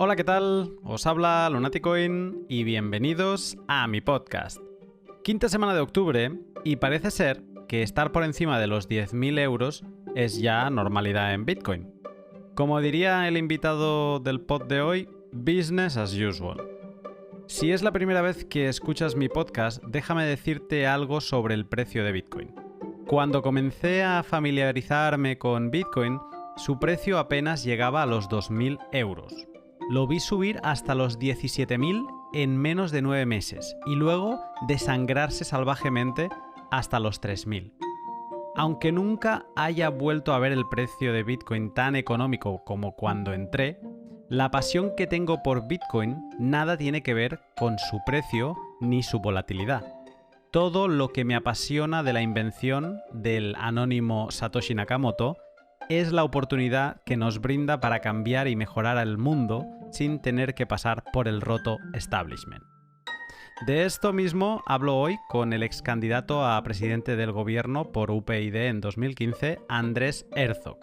Hola, ¿qué tal? Os habla Lunaticoin y bienvenidos a mi podcast. Quinta semana de octubre y parece ser que estar por encima de los 10.000 euros es ya normalidad en Bitcoin. Como diría el invitado del pod de hoy, business as usual. Si es la primera vez que escuchas mi podcast, déjame decirte algo sobre el precio de Bitcoin. Cuando comencé a familiarizarme con Bitcoin, su precio apenas llegaba a los 2.000 euros. Lo vi subir hasta los 17.000 en menos de 9 meses y luego desangrarse salvajemente hasta los 3.000. Aunque nunca haya vuelto a ver el precio de Bitcoin tan económico como cuando entré, la pasión que tengo por Bitcoin nada tiene que ver con su precio ni su volatilidad. Todo lo que me apasiona de la invención del anónimo Satoshi Nakamoto es la oportunidad que nos brinda para cambiar y mejorar el mundo sin tener que pasar por el roto establishment. De esto mismo hablo hoy con el ex candidato a presidente del gobierno por UPyD en 2015, Andrés Herzog.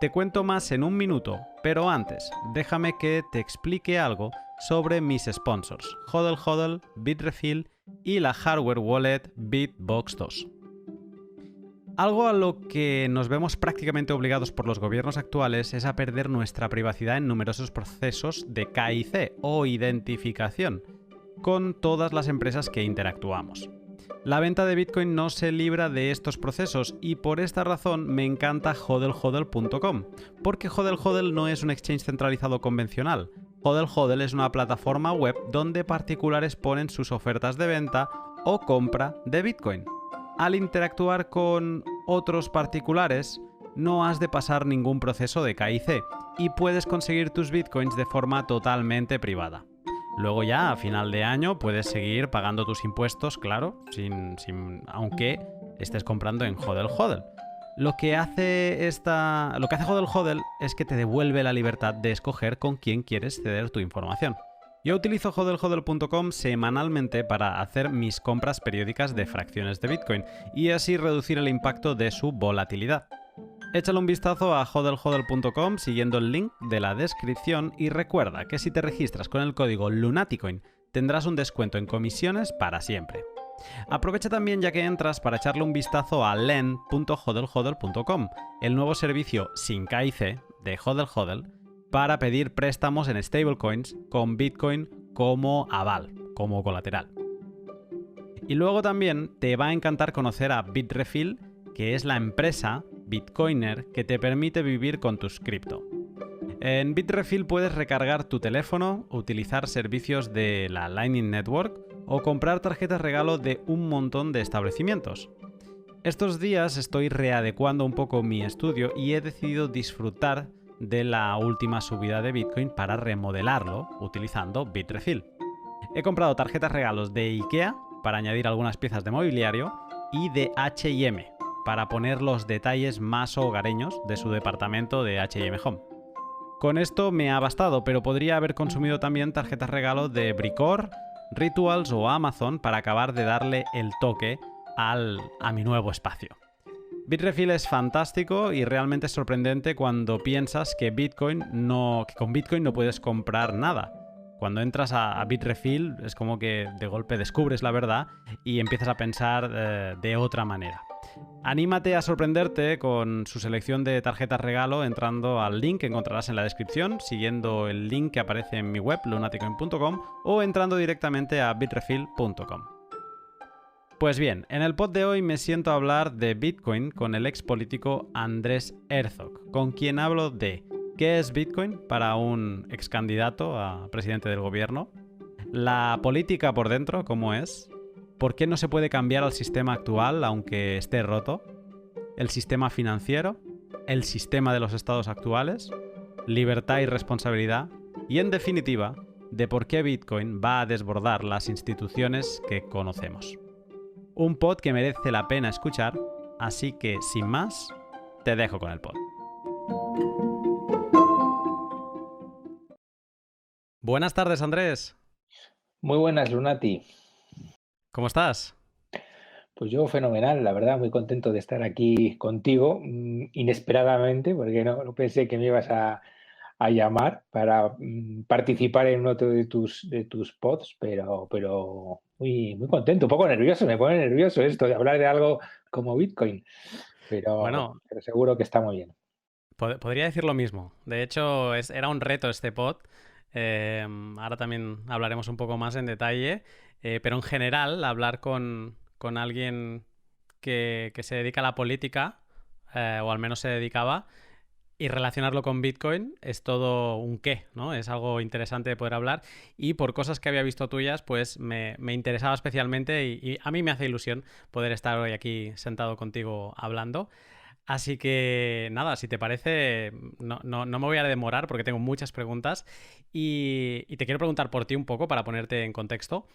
Te cuento más en un minuto, pero antes, déjame que te explique algo sobre mis sponsors, HODL HODL, Bitrefill y la hardware wallet Bitbox 2. Algo a lo que nos vemos prácticamente obligados por los gobiernos actuales es a perder nuestra privacidad en numerosos procesos de KIC o identificación con todas las empresas que interactuamos. La venta de Bitcoin no se libra de estos procesos y por esta razón me encanta hodlhodl.com, porque HODL HODL no es un exchange centralizado convencional. HODL HODL es una plataforma web donde particulares ponen sus ofertas de venta o compra de Bitcoin. Al interactuar con otros particulares, no has de pasar ningún proceso de KIC y puedes conseguir tus Bitcoins de forma totalmente privada. Luego ya, a final de año, puedes seguir pagando tus impuestos, claro, aunque estés comprando en HODL HODL. Lo que hace HODL HODL es que te devuelve la libertad de escoger con quién quieres ceder tu información. Yo utilizo hodlhodl.com semanalmente para hacer mis compras periódicas de fracciones de Bitcoin y así reducir el impacto de su volatilidad. Échale un vistazo a hodlhodl.com siguiendo el link de la descripción y recuerda que si te registras con el código Lunaticoin tendrás un descuento en comisiones para siempre. Aprovecha también ya que entras para echarle un vistazo a len.hodlhodl.com, el nuevo servicio sin KIC de HODL HODL para pedir préstamos en stablecoins con Bitcoin como aval, como colateral. Y luego también te va a encantar conocer a Bitrefill, que es la empresa Bitcoiner que te permite vivir con tus cripto. En Bitrefill puedes recargar tu teléfono, utilizar servicios de la Lightning Network o comprar tarjetas regalo de un montón de establecimientos. Estos días estoy readecuando un poco mi estudio y he decidido disfrutar de la última subida de Bitcoin para remodelarlo utilizando Bitrefill. He comprado tarjetas regalos de IKEA para añadir algunas piezas de mobiliario y de H&M para poner los detalles más hogareños de su departamento de H&M Home. Con esto me ha bastado, pero podría haber consumido también tarjetas regalo de Bricor, Rituals o Amazon para acabar de darle el toque a mi nuevo espacio. Bitrefill es fantástico y realmente sorprendente cuando piensas que con Bitcoin no puedes comprar nada. Cuando entras a Bitrefill es como que de golpe descubres la verdad y empiezas a pensar de otra manera. Anímate a sorprenderte con su selección de tarjetas regalo entrando al link que encontrarás en la descripción, siguiendo el link que aparece en mi web lunaticoin.com o entrando directamente a bitrefill.com. Pues bien, en el pod de hoy me siento a hablar de Bitcoin con el ex político Andrés Herzog, con quien hablo de qué es Bitcoin para un ex candidato a presidente del gobierno, la política por dentro, cómo es, por qué no se puede cambiar al sistema actual aunque esté roto, el sistema financiero, el sistema de los estados actuales, libertad y responsabilidad y, en definitiva, de por qué Bitcoin va a desbordar las instituciones que conocemos. Un pod que merece la pena escuchar, así que, sin más, te dejo con el pod. Buenas tardes, Andrés. Muy buenas, Lunati. ¿Cómo estás? Pues yo fenomenal, la verdad, muy contento de estar aquí contigo, inesperadamente, porque no pensé que me ibas a a llamar para participar en otro de tus pods, pero muy, muy contento, un poco nervioso, me pone nervioso esto de hablar de algo como Bitcoin, Bueno, pero seguro que está muy bien. podría decir lo mismo. De hecho, era un reto este pod. Ahora también hablaremos un poco más en detalle. Pero en general, hablar con alguien que se dedica a la política, o al menos se dedicaba, y relacionarlo con Bitcoin es todo un qué, ¿no? Es algo interesante de poder hablar. Y por cosas que había visto tuyas, pues me interesaba especialmente y a mí me hace ilusión poder estar hoy aquí sentado contigo hablando. Así que nada, si te parece, no me voy a demorar porque tengo muchas preguntas y te quiero preguntar por ti un poco para ponerte en contexto.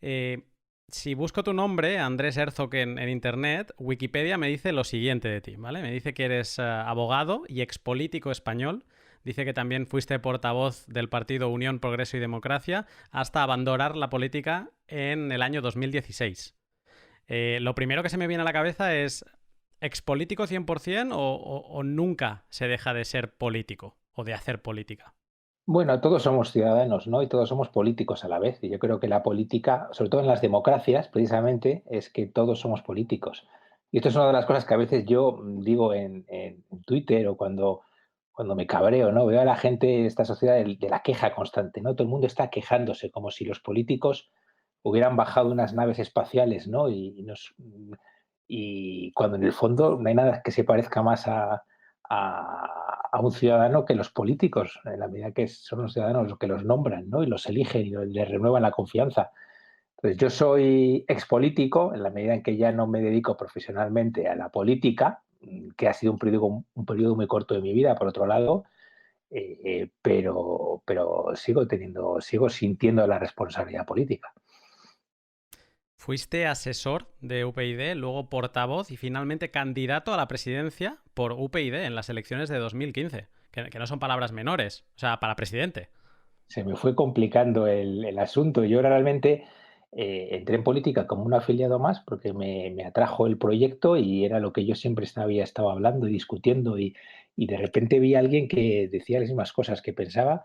Eh, si busco tu nombre, Andrés Herzog, en internet, Wikipedia me dice lo siguiente de ti, ¿vale? Me dice que eres abogado y expolítico español. Dice que también fuiste portavoz del partido Unión, Progreso y Democracia hasta abandonar la política en el año 2016. Lo primero que se me viene a la cabeza es, ¿expolítico 100% o nunca se deja de ser político o de hacer política? Bueno, todos somos ciudadanos, ¿no? Y todos somos políticos a la vez. Y yo creo que la política, sobre todo en las democracias, precisamente, es que todos somos políticos. Y esto es una de las cosas que a veces yo digo en Twitter o cuando me cabreo, ¿no? Veo a la gente de esta sociedad de la queja constante, ¿no? Todo el mundo está quejándose, como si los políticos hubieran bajado unas naves espaciales, ¿no? Y cuando en el fondo no hay nada que se parezca más a un ciudadano que los políticos, en la medida que son los ciudadanos los que los nombran, ¿no? Y los eligen y les renuevan la confianza. Entonces, yo soy expolítico en la medida en que ya no me dedico profesionalmente a la política, que ha sido un periodo muy corto de mi vida, por otro lado, pero sigo sintiendo la responsabilidad política. Fuiste asesor de UPyD, luego portavoz y finalmente candidato a la presidencia por UPyD en las elecciones de 2015, que no son palabras menores, o sea, para presidente. Se me fue complicando el asunto. Yo realmente entré en política como un afiliado más porque me atrajo el proyecto y era lo que yo siempre había estado hablando y discutiendo y de repente vi a alguien que decía las mismas cosas que pensaba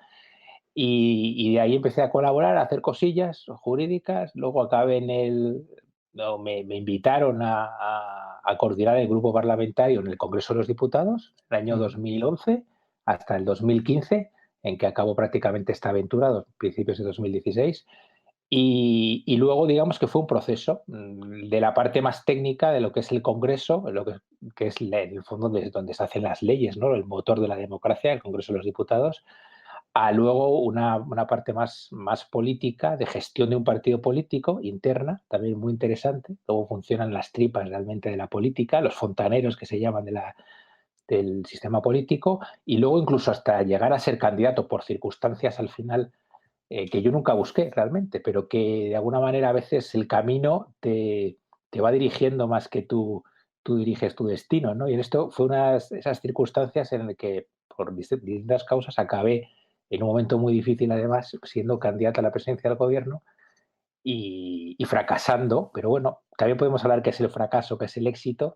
y de ahí empecé a colaborar, a hacer cosillas jurídicas, luego acabé en el... No, me invitaron a coordinar el grupo parlamentario en el Congreso de los Diputados, el año Ujú. 2011 hasta el 2015, en que acabó prácticamente esta aventura, principios de 2016. Y luego, digamos que fue un proceso de la parte más técnica de lo que es el Congreso, que es en el fondo donde se hacen las leyes, ¿no? El motor de la democracia, el Congreso de los Diputados, a luego una parte más política, de gestión de un partido político, interna, también muy interesante, cómo funcionan las tripas realmente de la política, los fontaneros que se llaman del sistema político, y luego incluso hasta llegar a ser candidato por circunstancias al final que yo nunca busqué realmente, pero que de alguna manera a veces el camino te va dirigiendo más que tú diriges tu destino, ¿no? Y en esto fue esas circunstancias en las que por distintas causas acabé en un momento muy difícil además siendo candidata a la presidencia del gobierno y fracasando, pero bueno, también podemos hablar que es el fracaso, que es el éxito,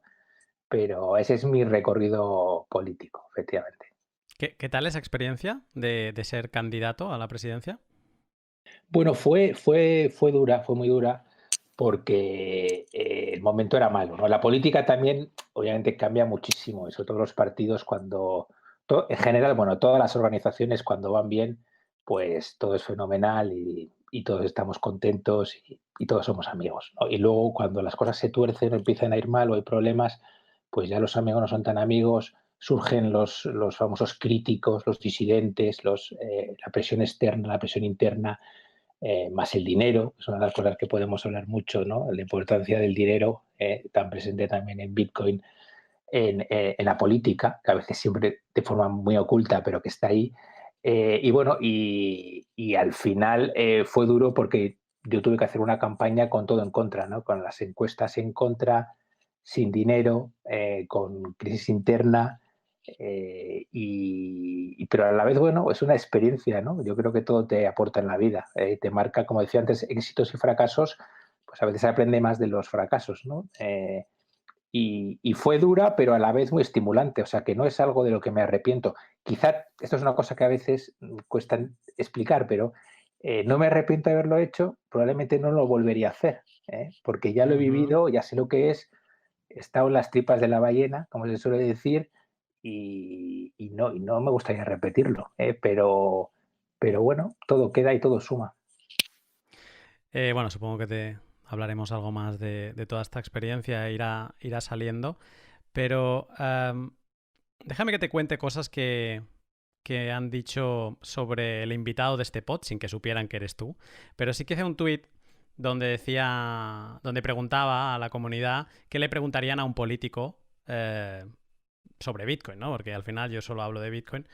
pero ese es mi recorrido político, efectivamente. ¿Qué tal esa experiencia de ser candidato a la presidencia? Bueno, fue dura, fue muy dura, porque el momento era malo, ¿no? La política también, obviamente, cambia muchísimo, y sobre todo los partidos en general, bueno, todas las organizaciones cuando van bien, pues todo es fenomenal y todos estamos contentos y todos somos amigos, ¿no? Y luego cuando las cosas se tuercen o empiezan a ir mal o hay problemas, pues ya los amigos no son tan amigos, surgen los famosos críticos, los disidentes, la presión externa, la presión interna, más el dinero, es una de las cosas que podemos hablar mucho, ¿no? La importancia del dinero, tan presente también en Bitcoin, en la política, que a veces siempre de forma muy oculta, pero que está ahí. Y bueno, y al final fue duro porque yo tuve que hacer una campaña con todo en contra, ¿no? Con las encuestas en contra, sin dinero, con crisis interna, pero a la vez, bueno, es una experiencia, ¿no? Yo creo que todo te aporta en la vida, te marca, como decía antes, éxitos y fracasos, pues a veces se aprende más de los fracasos, ¿no? y fue dura, pero a la vez muy estimulante, o sea que no es algo de lo que me arrepiento. Quizá esto es una cosa que a veces cuesta explicar, pero no me arrepiento de haberlo hecho, probablemente no lo volvería a hacer, porque ya lo he Ujú. vivido, ya sé lo que es, he estado en las tripas de la ballena, como se suele decir, y no me gustaría repetirlo, pero bueno, todo queda y todo suma. Bueno, supongo que te hablaremos algo más de toda esta experiencia, irá saliendo, pero déjame que te cuente cosas que han dicho sobre el invitado de este pod, sin que supieran que eres tú. Pero sí que hice un tuit donde decía, donde preguntaba a la comunidad qué le preguntarían a un político sobre Bitcoin, ¿no? Porque al final yo solo hablo de Bitcoin.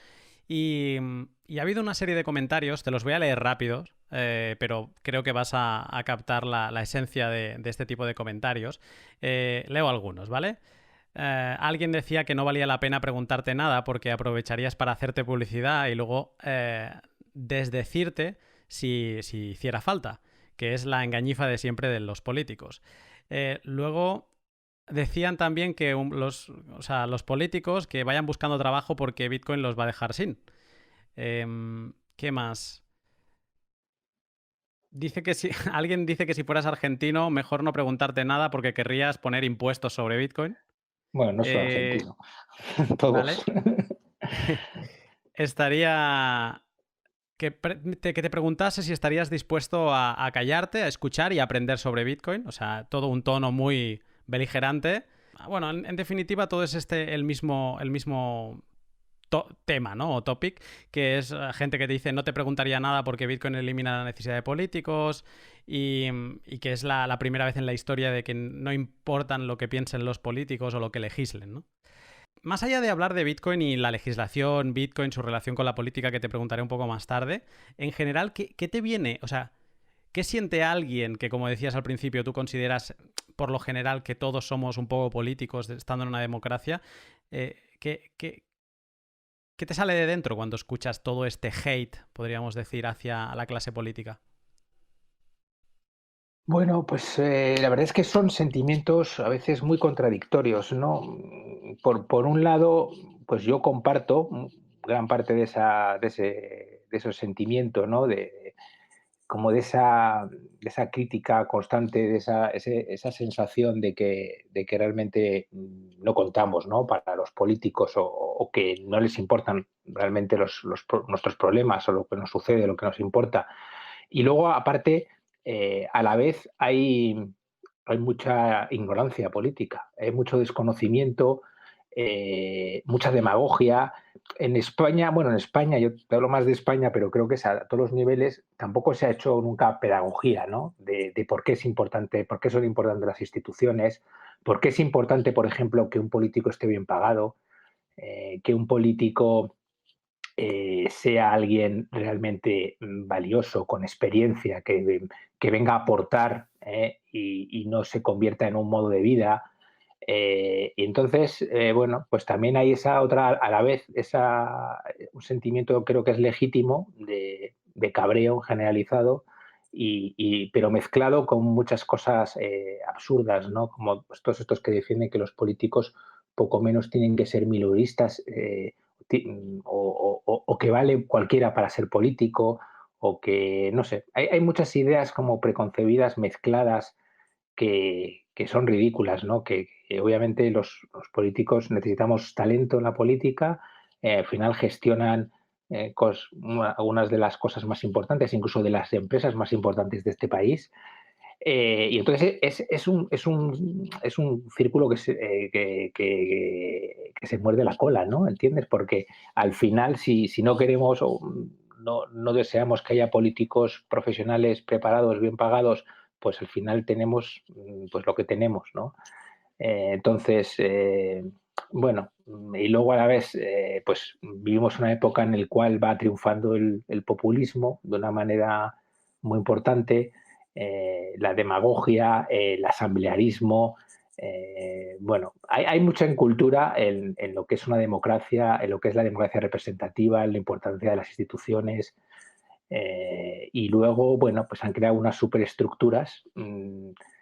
Y ha habido una serie de comentarios, te los voy a leer rápidos, pero creo que vas a captar la esencia de este tipo de comentarios. Leo algunos, ¿vale? Alguien decía que no valía la pena preguntarte nada porque aprovecharías para hacerte publicidad y luego desdecirte si hiciera falta, que es la engañifa de siempre de los políticos. Luego decían también que o sea, los políticos que vayan buscando trabajo porque Bitcoin los va a dejar sin. ¿Qué más? Dice que si alguien dice que si fueras argentino, mejor no preguntarte nada porque querrías poner impuestos sobre Bitcoin. Bueno, no soy Eh, argentino, todos. vale. Estaría que te preguntase si estarías dispuesto a callarte, a escuchar y a aprender sobre Bitcoin. O sea, todo un tono muy beligerante. Bueno, en definitiva, todo es el mismo tema, ¿no? O topic, que es gente que te dice no te preguntaría nada porque Bitcoin elimina la necesidad de políticos y que es la primera vez en la historia de que no importan lo que piensen los políticos o lo que legislen, ¿no? Más allá de hablar de Bitcoin y la legislación, Bitcoin, su relación con la política, que te preguntaré un poco más tarde, en general, ¿qué te viene? O sea, ¿qué siente alguien que, como decías al principio, tú consideras por lo general que todos somos un poco políticos estando en una democracia? ¿Qué te sale de dentro cuando escuchas todo este hate, podríamos decir, hacia la clase política? Bueno, pues la verdad es que son sentimientos a veces muy contradictorios, ¿no? Por un lado, pues yo comparto gran parte de esos sentimientos, ¿no? Como de esa crítica constante, esa sensación de que realmente no contamos, ¿no? Para los políticos o que no les importan realmente nuestros problemas o lo que nos sucede, lo que nos importa. Y luego, aparte, a la vez hay mucha ignorancia política, hay mucho desconocimiento, mucha demagogia. En España, bueno, en España, yo te hablo más de España, pero creo que es a todos los niveles, tampoco se ha hecho nunca pedagogía, ¿no? De por qué es importante, por qué son importantes las instituciones, por qué es importante, por ejemplo, que un político esté bien pagado, que un político sea alguien realmente valioso, con experiencia, que venga a aportar y no se convierta en un modo de vida. Y entonces, bueno, pues también hay esa otra, a la vez, un sentimiento creo que es legítimo de cabreo generalizado, pero mezclado con muchas cosas absurdas, ¿no? Como pues, todos estos que defienden que los políticos poco menos tienen que ser mileuristas, o que vale cualquiera para ser político, o que, no sé, hay muchas ideas como preconcebidas, mezcladas, que son ridículas, ¿no? Que obviamente los políticos necesitamos talento en la política, al final gestionan algunas de las cosas más importantes, incluso de las empresas más importantes de este país, y entonces es un círculo que se muerde la cola, ¿no? ¿Entiendes? Porque al final, si no queremos o no deseamos que haya políticos profesionales preparados, bien pagados, pues al final tenemos pues lo que tenemos, ¿no? Entonces, bueno, y luego a la vez, pues vivimos una época en la cual va triunfando el populismo de una manera muy importante, la demagogia, el asamblearismo. Bueno, hay mucha incultura en lo que es una democracia, en lo que es la democracia representativa, en la importancia de las instituciones. Y luego, bueno, pues han creado unas superestructuras.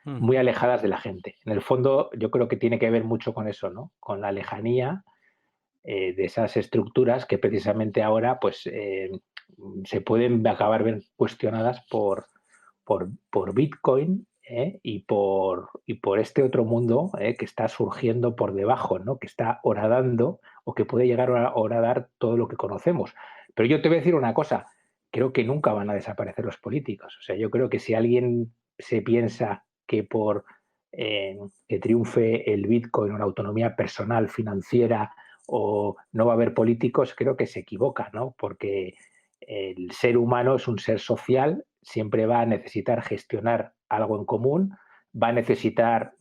muy Ujú. alejadas de la gente. En el fondo, yo creo que tiene que ver mucho con eso, ¿no? Con la lejanía de esas estructuras que precisamente ahora pues, se pueden acabar bien cuestionadas por Bitcoin, y por este otro mundo que está surgiendo por debajo, ¿no? Que está horadando o que puede llegar a horadar todo lo que conocemos. Pero yo te voy a decir una cosa, creo que nunca van a desaparecer los políticos. O sea, yo creo que si alguien se piensa que por que triunfe el Bitcoin o la autonomía personal, financiera, o no va a haber políticos, creo que se equivoca, ¿no? Porque el ser humano es un ser social, siempre va a necesitar gestionar algo en común, va a necesitar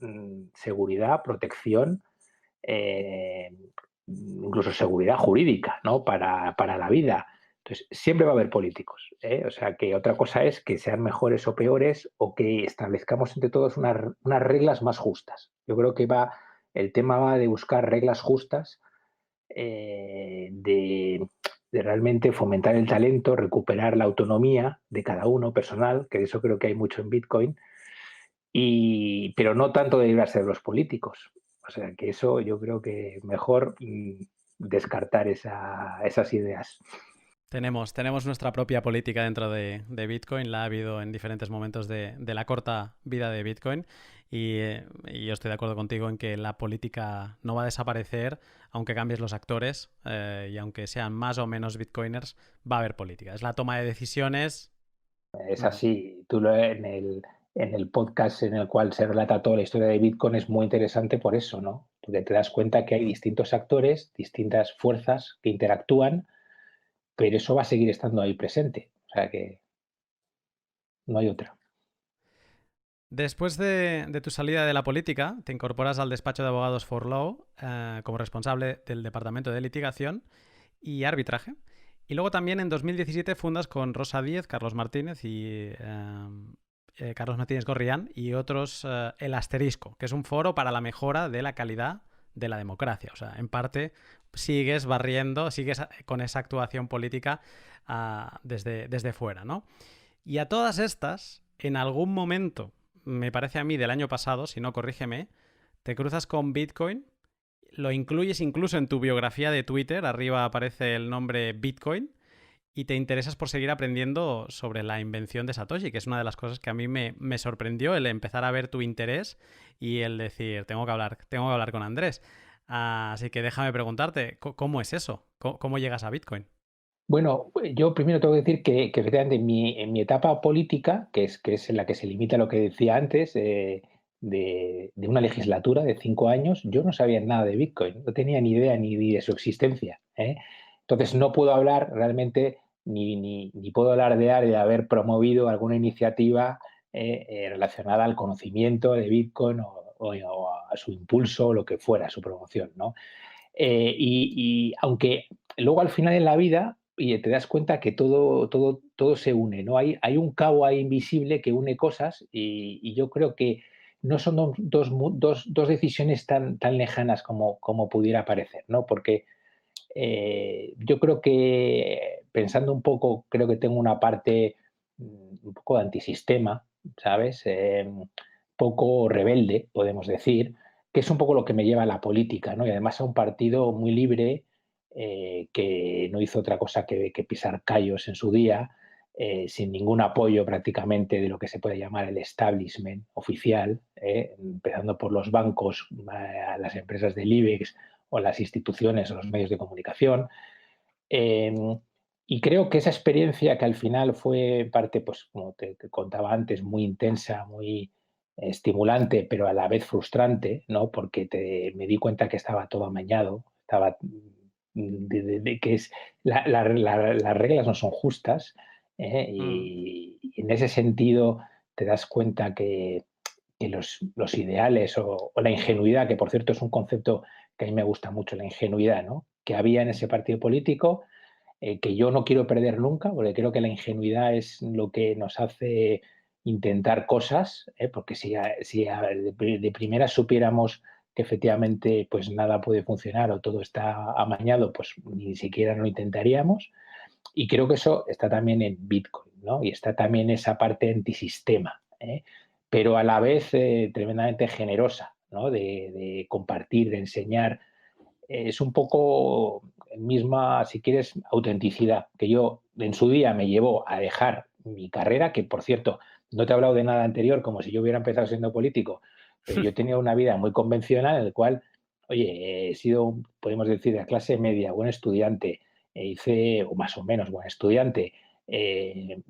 seguridad, protección, eh, incluso seguridad jurídica, ¿no? Para la vida. Entonces, siempre va a haber políticos. O sea, que otra cosa es que sean mejores o peores o que establezcamos entre todos unas reglas más justas. Yo creo que el tema va de buscar reglas justas, de realmente fomentar el talento, recuperar la autonomía de cada uno personal, que de eso creo que hay mucho en Bitcoin, pero no tanto de librarse de los políticos. O sea, que eso yo creo que mejor descartar esas ideas. Tenemos nuestra propia política dentro de Bitcoin, la ha habido en diferentes momentos de la corta vida de Bitcoin y yo estoy de acuerdo contigo en que la política no va a desaparecer aunque cambies los actores y aunque sean más o menos Bitcoiners, va a haber política. Es la toma de decisiones. Es Mm. así. En el podcast en el cual se relata toda la historia de Bitcoin es muy interesante por eso, ¿no? Porque te das cuenta que hay distintos actores, distintas fuerzas que interactúan, pero eso va a seguir estando ahí presente. O sea que no hay otra. Después de tu salida de la política, te incorporas al despacho de abogados For Law como responsable del departamento de litigación y arbitraje. Y luego también en 2017 fundas con Rosa Díez, Carlos Martínez y Carlos Martínez Gorrián y otros El Asterisco, que es un foro para la mejora de la calidad de la democracia. O sea, en parte sigues barriendo, sigues con esa actuación política desde fuera, ¿no? Y a todas estas, en algún momento, me parece a mí del año pasado, si no corrígeme, te cruzas con Bitcoin, lo incluyes incluso en tu biografía de Twitter, arriba aparece el nombre Bitcoin, y te interesas por seguir aprendiendo sobre la invención de Satoshi, que es una de las cosas que a mí me sorprendió, el empezar a ver tu interés y el decir, tengo que hablar con Andrés. Así que déjame preguntarte, ¿cómo es eso? ¿Cómo llegas a Bitcoin? Bueno, yo primero tengo que decir que efectivamente en mi etapa política, que es en la que se limita a lo que decía antes, de una legislatura de 5 años, yo no sabía nada de Bitcoin, no tenía ni idea ni de su existencia. Entonces no puedo hablar realmente, ni puedo alardear de haber promovido alguna iniciativa relacionada al conocimiento de Bitcoin o a su impulso o lo que fuera, su promoción, ¿no? Y aunque luego al final en la vida y te das cuenta que todo se une, ¿no? Hay un cabo ahí invisible que une cosas y yo creo que no son dos decisiones tan lejanas como pudiera parecer, ¿no? Porque yo creo que pensando un poco, creo que tengo una parte un poco de antisistema, ¿sabes? Poco rebelde, podemos decir, que es un poco lo que me lleva a la política, ¿no? Y además a un partido muy libre, que no hizo otra cosa que pisar callos en su día, sin ningún apoyo prácticamente de lo que se puede llamar el establishment oficial, empezando por los bancos, las empresas del IBEX o las instituciones o los medios de comunicación. Eh, y creo que esa experiencia que al final fue parte, pues como te contaba antes, muy intensa, muy estimulante, pero a la vez frustrante, ¿no? Porque me di cuenta que estaba todo amañado, estaba de que las reglas no son justas, Mm. y en ese sentido te das cuenta que los ideales o la ingenuidad, que por cierto es un concepto que a mí me gusta mucho, la ingenuidad, ¿no? Que había en ese partido político, que yo no quiero perder nunca, porque creo que la ingenuidad es lo que nos hace intentar cosas, porque si de primera supiéramos que efectivamente pues nada puede funcionar o todo está amañado, pues ni siquiera lo intentaríamos. Y creo que eso está también en Bitcoin, ¿no? Y está también esa parte antisistema, ¿eh? pero a la vez tremendamente generosa, ¿no? De compartir, de enseñar. Es un poco misma, si quieres, autenticidad, que yo en su día me llevó a dejar mi carrera, que por cierto, no te he hablado de nada anterior, como si yo hubiera empezado siendo político, pero yo he tenido una vida muy convencional en la cual, oye, he sido, podemos decir, de clase media, buen estudiante, hice, o más o menos, buen estudiante,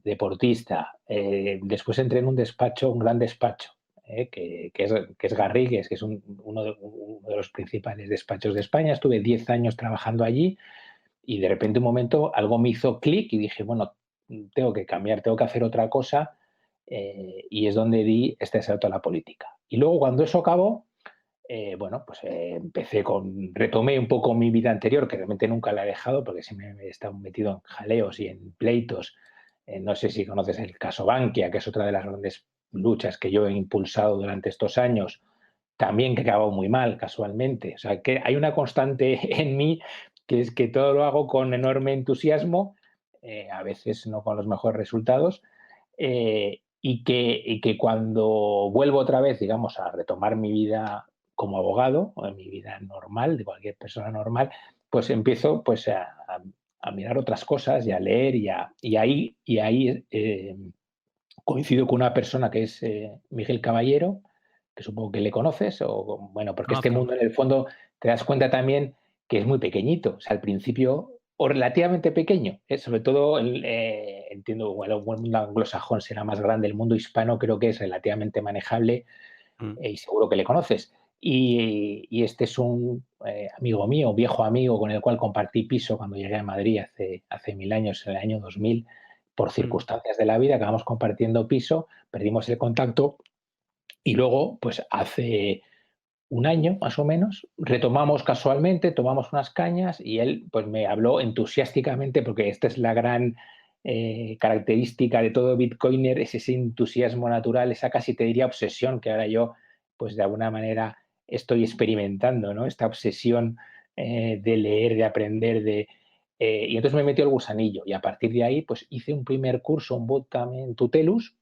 deportista, después entré en un despacho, un gran despacho, que es Garrigues, que es uno de los principales despachos de España. Estuve 10 años trabajando allí y de repente un momento algo me hizo clic y dije, bueno, tengo que cambiar, tengo que hacer otra cosa, y es donde di este salto a la política. Y luego cuando eso acabó, bueno, pues retomé un poco mi vida anterior, que realmente nunca la he dejado porque siempre he estado metido en jaleos y en pleitos. No sé si conoces el caso Bankia, que es otra de las grandes luchas que yo he impulsado durante estos años, también que acabó muy mal, casualmente. O sea, que hay una constante en mí, que es que todo lo hago con enorme entusiasmo, a veces no con los mejores resultados, y que cuando vuelvo otra vez, digamos, a retomar mi vida como abogado, o en mi vida normal, de cualquier persona normal, pues empiezo pues, a mirar otras cosas y a leer, y ahí coincido con una persona que es Miguel Caballero, que supongo que le conoces, o bueno, porque este Conozco. mundo en el fondo te das cuenta también que es muy pequeñito, o sea, al principio, o relativamente pequeño, sobre todo entiendo, bueno, el mundo anglosajón será más grande, el mundo hispano creo que es relativamente manejable, Mm. y seguro que le conoces. Y este es un amigo mío, viejo amigo con el cual compartí piso cuando llegué a Madrid hace 1000 años, en el año 2000, por Mm. circunstancias de la vida, acabamos compartiendo piso, perdimos el contacto y luego, pues hace un año más o menos, retomamos casualmente, tomamos unas cañas y él pues me habló entusiásticamente, porque esta es la gran característica de todo Bitcoiner, es ese entusiasmo natural, esa casi te diría obsesión que ahora yo pues de alguna manera estoy experimentando, ¿no? Esta obsesión de leer, de aprender, y entonces me metió el gusanillo y a partir de ahí pues hice un primer curso, un bootcamp en Tutelus,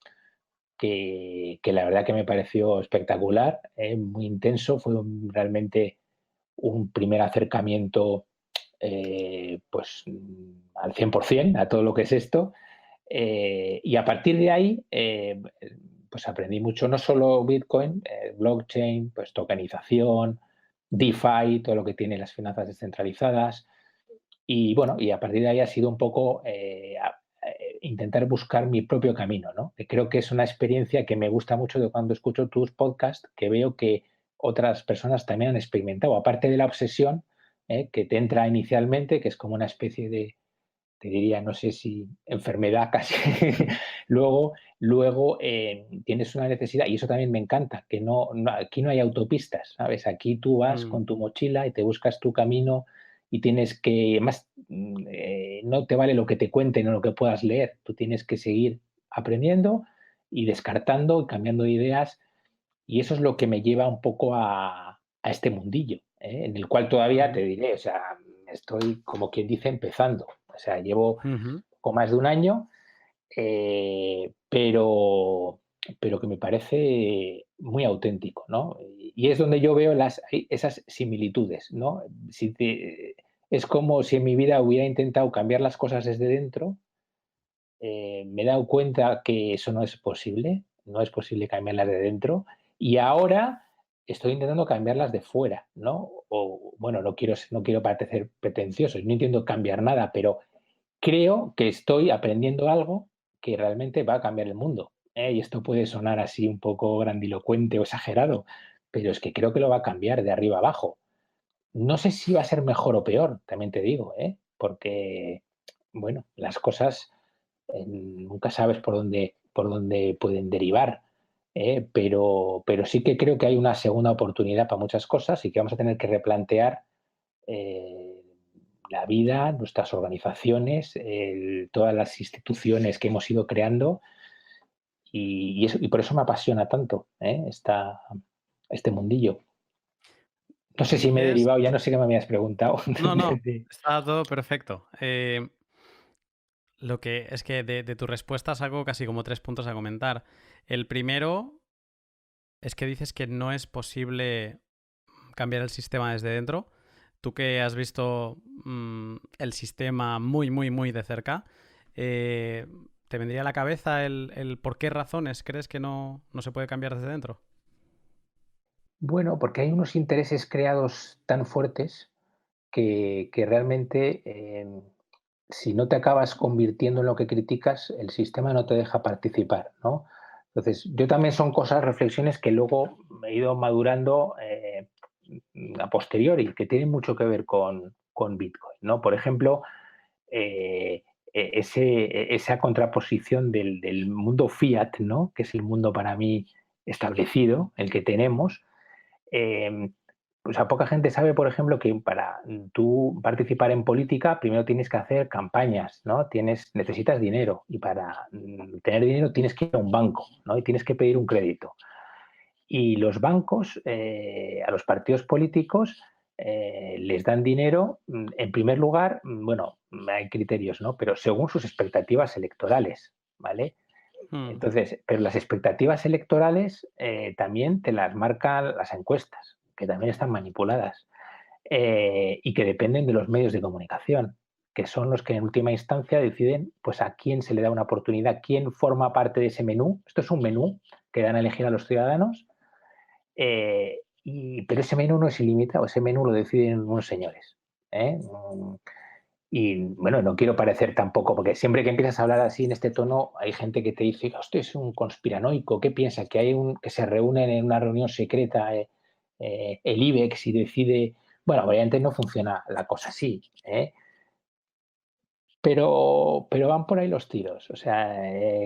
que la verdad que me pareció espectacular, muy intenso, fue realmente un primer acercamiento pues al 100% a todo lo que es esto. Y a partir de ahí, pues aprendí mucho, no solo Bitcoin, blockchain, pues tokenización, DeFi, todo lo que tiene las finanzas descentralizadas. Y bueno, y a partir de ahí ha sido un poco intentar buscar mi propio camino, ¿no? Creo que es una experiencia que me gusta mucho de cuando escucho tus podcasts, que veo que otras personas también han experimentado, aparte de la obsesión que te entra inicialmente, que es como una especie de, te diría, no sé si enfermedad casi, luego tienes una necesidad, y eso también me encanta, que aquí no hay autopistas, ¿sabes? Aquí tú vas Mm. con tu mochila y te buscas tu camino y tienes que, más, no te vale lo que te cuenten o lo que puedas leer, tú tienes que seguir aprendiendo y descartando y cambiando de ideas, y eso es lo que me lleva un poco a este mundillo, en el cual todavía Ujú. te diré, o sea, estoy como quien dice empezando, o sea, llevo Ujú. poco más de un año, pero que me parece muy auténtico, ¿no? Y es donde yo veo esas similitudes, ¿no? Es como si en mi vida hubiera intentado cambiar las cosas desde dentro, me he dado cuenta que eso no es posible, no es posible cambiarlas de dentro, y ahora estoy intentando cambiarlas de fuera, ¿no? O bueno, no quiero parecer pretencioso, no intento cambiar nada, pero creo que estoy aprendiendo algo que realmente va a cambiar el mundo, ¿eh? Y esto puede sonar así un poco grandilocuente o exagerado, pero es que creo que lo va a cambiar de arriba abajo. No sé si va a ser mejor o peor, también te digo, ¿eh? Porque, bueno, las cosas nunca sabes por dónde pueden derivar, pero sí que creo que hay una segunda oportunidad para muchas cosas y que vamos a tener que replantear eh, la vida, nuestras organizaciones, todas las instituciones que hemos ido creando y por eso me apasiona tanto este mundillo. No sé si me he Dices derivado, ya no sé qué me habías preguntado. no, no, está todo perfecto. Lo que es que de tu respuesta saco casi como 3 puntos a comentar. El primero, es que dices que no es posible cambiar el sistema desde dentro. Tú que has visto el sistema muy, muy, muy de cerca, eh, ¿te vendría a la cabeza el por qué razones crees que no se puede cambiar desde dentro? Bueno, porque hay unos intereses creados tan fuertes que realmente, si no te acabas convirtiendo en lo que criticas, el sistema no te deja participar, ¿no? Entonces, yo también son cosas, reflexiones que luego he ido madurando a posteriori, que tienen mucho que ver con Bitcoin, ¿no? Por ejemplo, eh, esa contraposición del mundo fiat, ¿no? Que es el mundo para mí establecido, el que tenemos, eh, pues a poca gente sabe, por ejemplo, que para tú participar en política primero tienes que hacer campañas, ¿no? Necesitas dinero y para tener dinero tienes que ir a un banco, ¿no? Y tienes que pedir un crédito. Y los bancos a los partidos políticos les dan dinero, en primer lugar, bueno, hay criterios, ¿no? Pero según sus expectativas electorales, ¿vale? Mm, Entonces, pero las expectativas electorales también te las marcan las encuestas, que también están manipuladas y que dependen de los medios de comunicación, que son los que en última instancia deciden pues a quién se le da una oportunidad, quién forma parte de ese menú. Esto es un menú que dan a elegir a los ciudadanos, pero ese menú no es ilimitado, ese menú lo deciden unos señores. ¿Eh? Y bueno, no quiero parecer tampoco, porque siempre que empiezas a hablar así en este tono, hay gente que te dice, usted es un conspiranoico, ¿qué piensa? Que que se reúnen en una reunión secreta el IBEX y decide. Bueno, obviamente no funciona la cosa así, ¿eh? Pero van por ahí los tiros. O sea,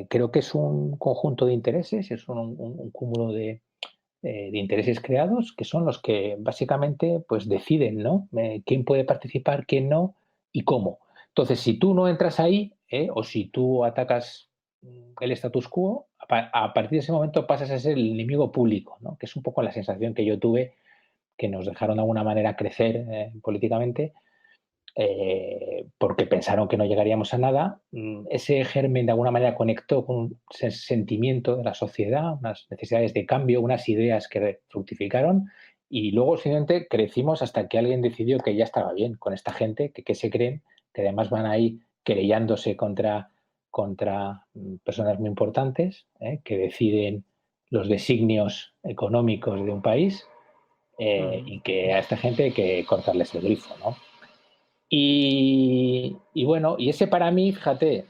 creo que es un conjunto de intereses, es un cúmulo de intereses creados que son los que básicamente pues deciden, ¿no? Quién puede participar, quién no y cómo. Entonces, si tú no entras ahí o si tú atacas el status quo, a partir de ese momento pasas a ser el enemigo público, ¿no? Que es un poco la sensación que yo tuve, que nos dejaron de alguna manera crecer políticamente porque pensaron que no llegaríamos a nada. Ese germen de alguna manera conectó con un sentimiento de la sociedad, unas necesidades de cambio, unas ideas que fructificaron y luego simplemente crecimos hasta que alguien decidió que ya estaba bien con esta gente, que se creen, que además van ahí querellándose contra personas muy importantes, que deciden los designios económicos de un país mm. y que a esta gente hay que cortarles el grifo, ¿no? Y bueno, y ese para mí, fíjate,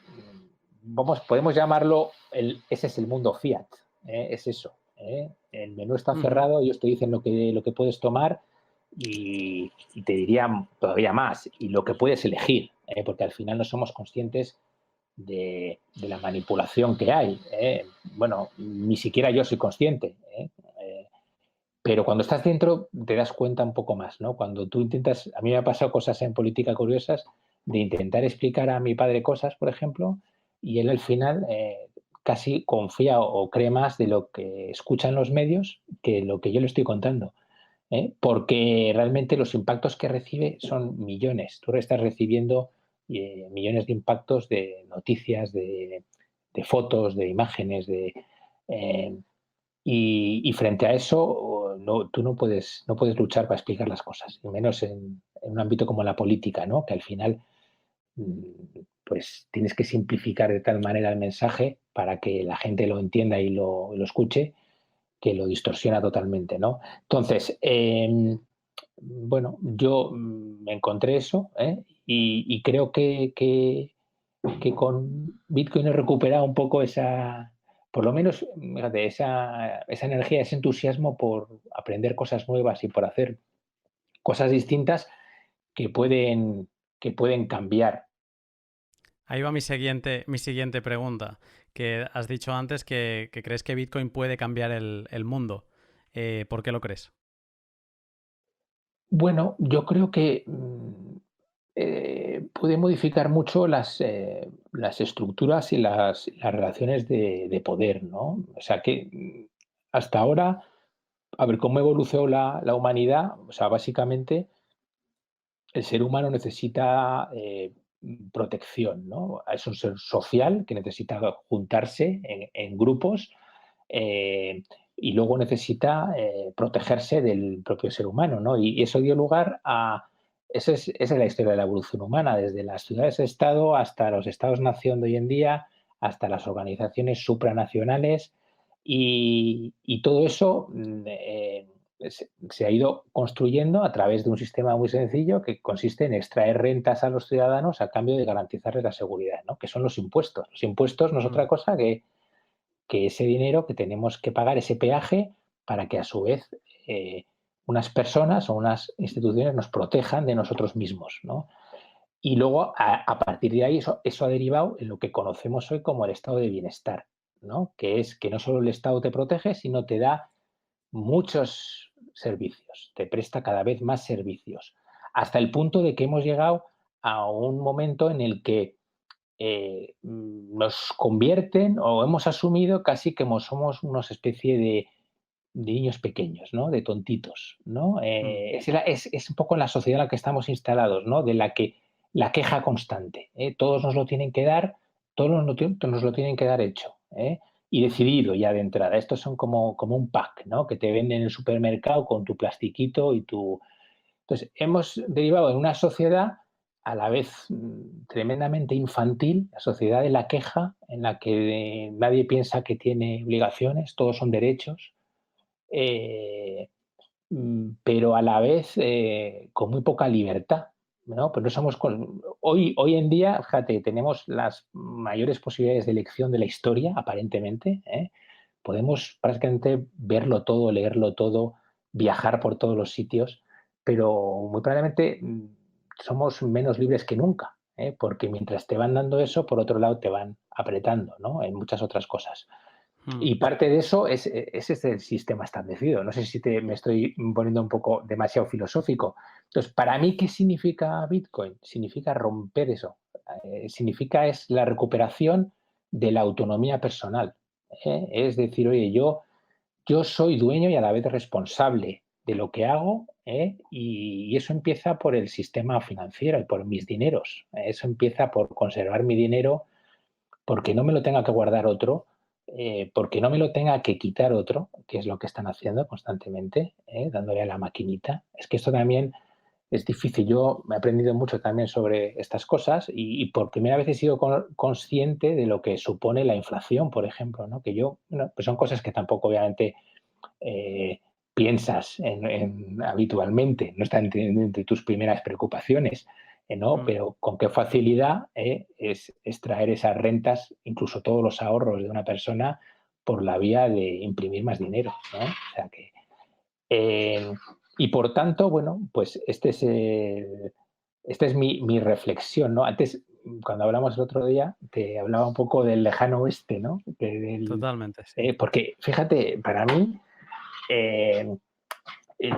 podemos llamarlo, ese es el mundo fiat, es eso. El menú está Ujú. cerrado, ellos te dicen lo que puedes tomar y te dirían todavía más, y lo que puedes elegir, porque al final no somos conscientes de la manipulación que hay. Bueno, ni siquiera yo soy consciente. Pero cuando estás dentro te das cuenta un poco más, ¿no? Cuando tú intentas, a mí me ha pasado cosas en política curiosas, de intentar explicar a mi padre cosas, por ejemplo, y él al final casi confía o cree más de lo que escucha en los medios que lo que yo le estoy contando, ¿eh? Porque realmente los impactos que recibe son millones. Tú estás recibiendo millones de impactos de noticias, de fotos, de imágenes, eh, y frente a eso, tú no puedes luchar para explicar las cosas, y menos en un ámbito como la política, ¿no? Que al final pues tienes que simplificar de tal manera el mensaje para que la gente lo entienda y lo escuche, que lo distorsiona totalmente, ¿no? Entonces, bueno, yo me encontré eso y creo que con Bitcoin he recuperado un poco esa, por lo menos, fíjate, esa energía, ese entusiasmo por aprender cosas nuevas y por hacer cosas distintas que pueden, que pueden cambiar. Ahí va mi siguiente pregunta, que has dicho antes que crees que Bitcoin puede cambiar el mundo. ¿Por qué lo crees? Bueno, yo creo que puede modificar mucho las estructuras y las relaciones de poder, ¿no? O sea que hasta ahora, a ver cómo evolucionó la humanidad, o sea, básicamente el ser humano necesita protección, ¿no? Es un ser social que necesita juntarse en grupos eh, y luego necesita protegerse del propio ser humano, ¿no? Y eso dio lugar a... esa es la historia de la evolución humana, desde las ciudades-estado hasta los estados-nación de hoy en día, hasta las organizaciones supranacionales, y todo eso se ha ido construyendo a través de un sistema muy sencillo que consiste en extraer rentas a los ciudadanos a cambio de garantizarles la seguridad, ¿no? Que son los impuestos. Los impuestos no es Mm, otra cosa que ese dinero que tenemos que pagar, ese peaje, para que a su vez unas personas o unas instituciones nos protejan de nosotros mismos, ¿no? Y luego, a partir de ahí, eso ha derivado en lo que conocemos hoy como el estado de bienestar, ¿no? Que es que no solo el Estado te protege, sino te da muchos servicios, te presta cada vez más servicios, hasta el punto de que hemos llegado a un momento en el que nos convierten o hemos asumido casi como somos una especie de niños pequeños, ¿no? De tontitos, ¿no? mm, Es un poco la sociedad en la que estamos instalados, ¿no? De la que la queja constante, ¿eh? Todos nos lo tienen que dar, todos nos lo tienen que dar hecho, ¿eh? Y decidido ya de entrada. Estos son como un pack, ¿no? Que te venden en el supermercado con tu plastiquito y tu... Entonces, hemos derivado en una sociedad a la vez tremendamente infantil, la sociedad de la queja, en la que nadie piensa que tiene obligaciones, todos son derechos, eh, pero a la vez con muy poca libertad, ¿no? Pues no somos hoy en día, fíjate, tenemos las mayores posibilidades de elección de la historia, aparentemente, ¿eh? Podemos prácticamente verlo todo, leerlo todo, viajar por todos los sitios, pero muy probablemente somos menos libres que nunca, ¿eh? Porque mientras te van dando eso, por otro lado te van apretando, ¿no? En muchas otras cosas. mm. Y parte de eso es este sistema establecido. No sé si me estoy poniendo un poco demasiado filosófico. Entonces, para mí, ¿qué significa Bitcoin? Significa romper eso. Significa es la recuperación de la autonomía personal. Es decir, oye, yo soy dueño y a la vez responsable de lo que hago, y eso empieza por el sistema financiero y por mis dineros. Eso empieza por conservar mi dinero porque no me lo tenga que guardar otro, porque no me lo tenga que quitar otro, que es lo que están haciendo constantemente, dándole a la maquinita. Es que esto también es difícil. Yo me he aprendido mucho también sobre estas cosas y por primera vez he sido consciente de lo que supone la inflación, por ejemplo, ¿no? Que yo, no, pues son cosas que tampoco obviamente eh, piensas habitualmente, no están entre tus primeras preocupaciones, ¿no? Mm. Pero con qué facilidad es extraer esas rentas, incluso todos los ahorros de una persona, por la vía de imprimir más dinero, ¿no? O sea que, eh, y por tanto, bueno, pues esta es mi reflexión, ¿no? Antes, cuando hablamos el otro día, te hablaba un poco del lejano oeste, ¿no? Totalmente, sí. Porque, fíjate, para mí, eh,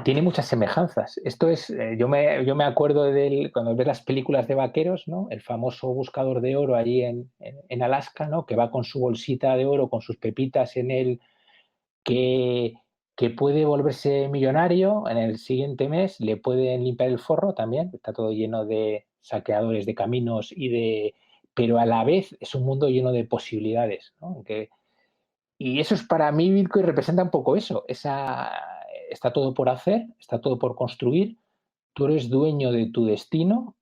tiene muchas semejanzas. Esto es, yo me acuerdo cuando ves las películas de vaqueros, ¿no? El famoso buscador de oro allí en Alaska, ¿no? Que va con su bolsita de oro, con sus pepitas en él, que, que puede volverse millonario en el siguiente mes, le pueden limpiar el forro también, está todo lleno de saqueadores de caminos pero a la vez es un mundo lleno de posibilidades, ¿no? Y eso es para mí, Bitcoin representa un poco eso, está todo por hacer, está todo por construir, tú eres dueño de tu destino,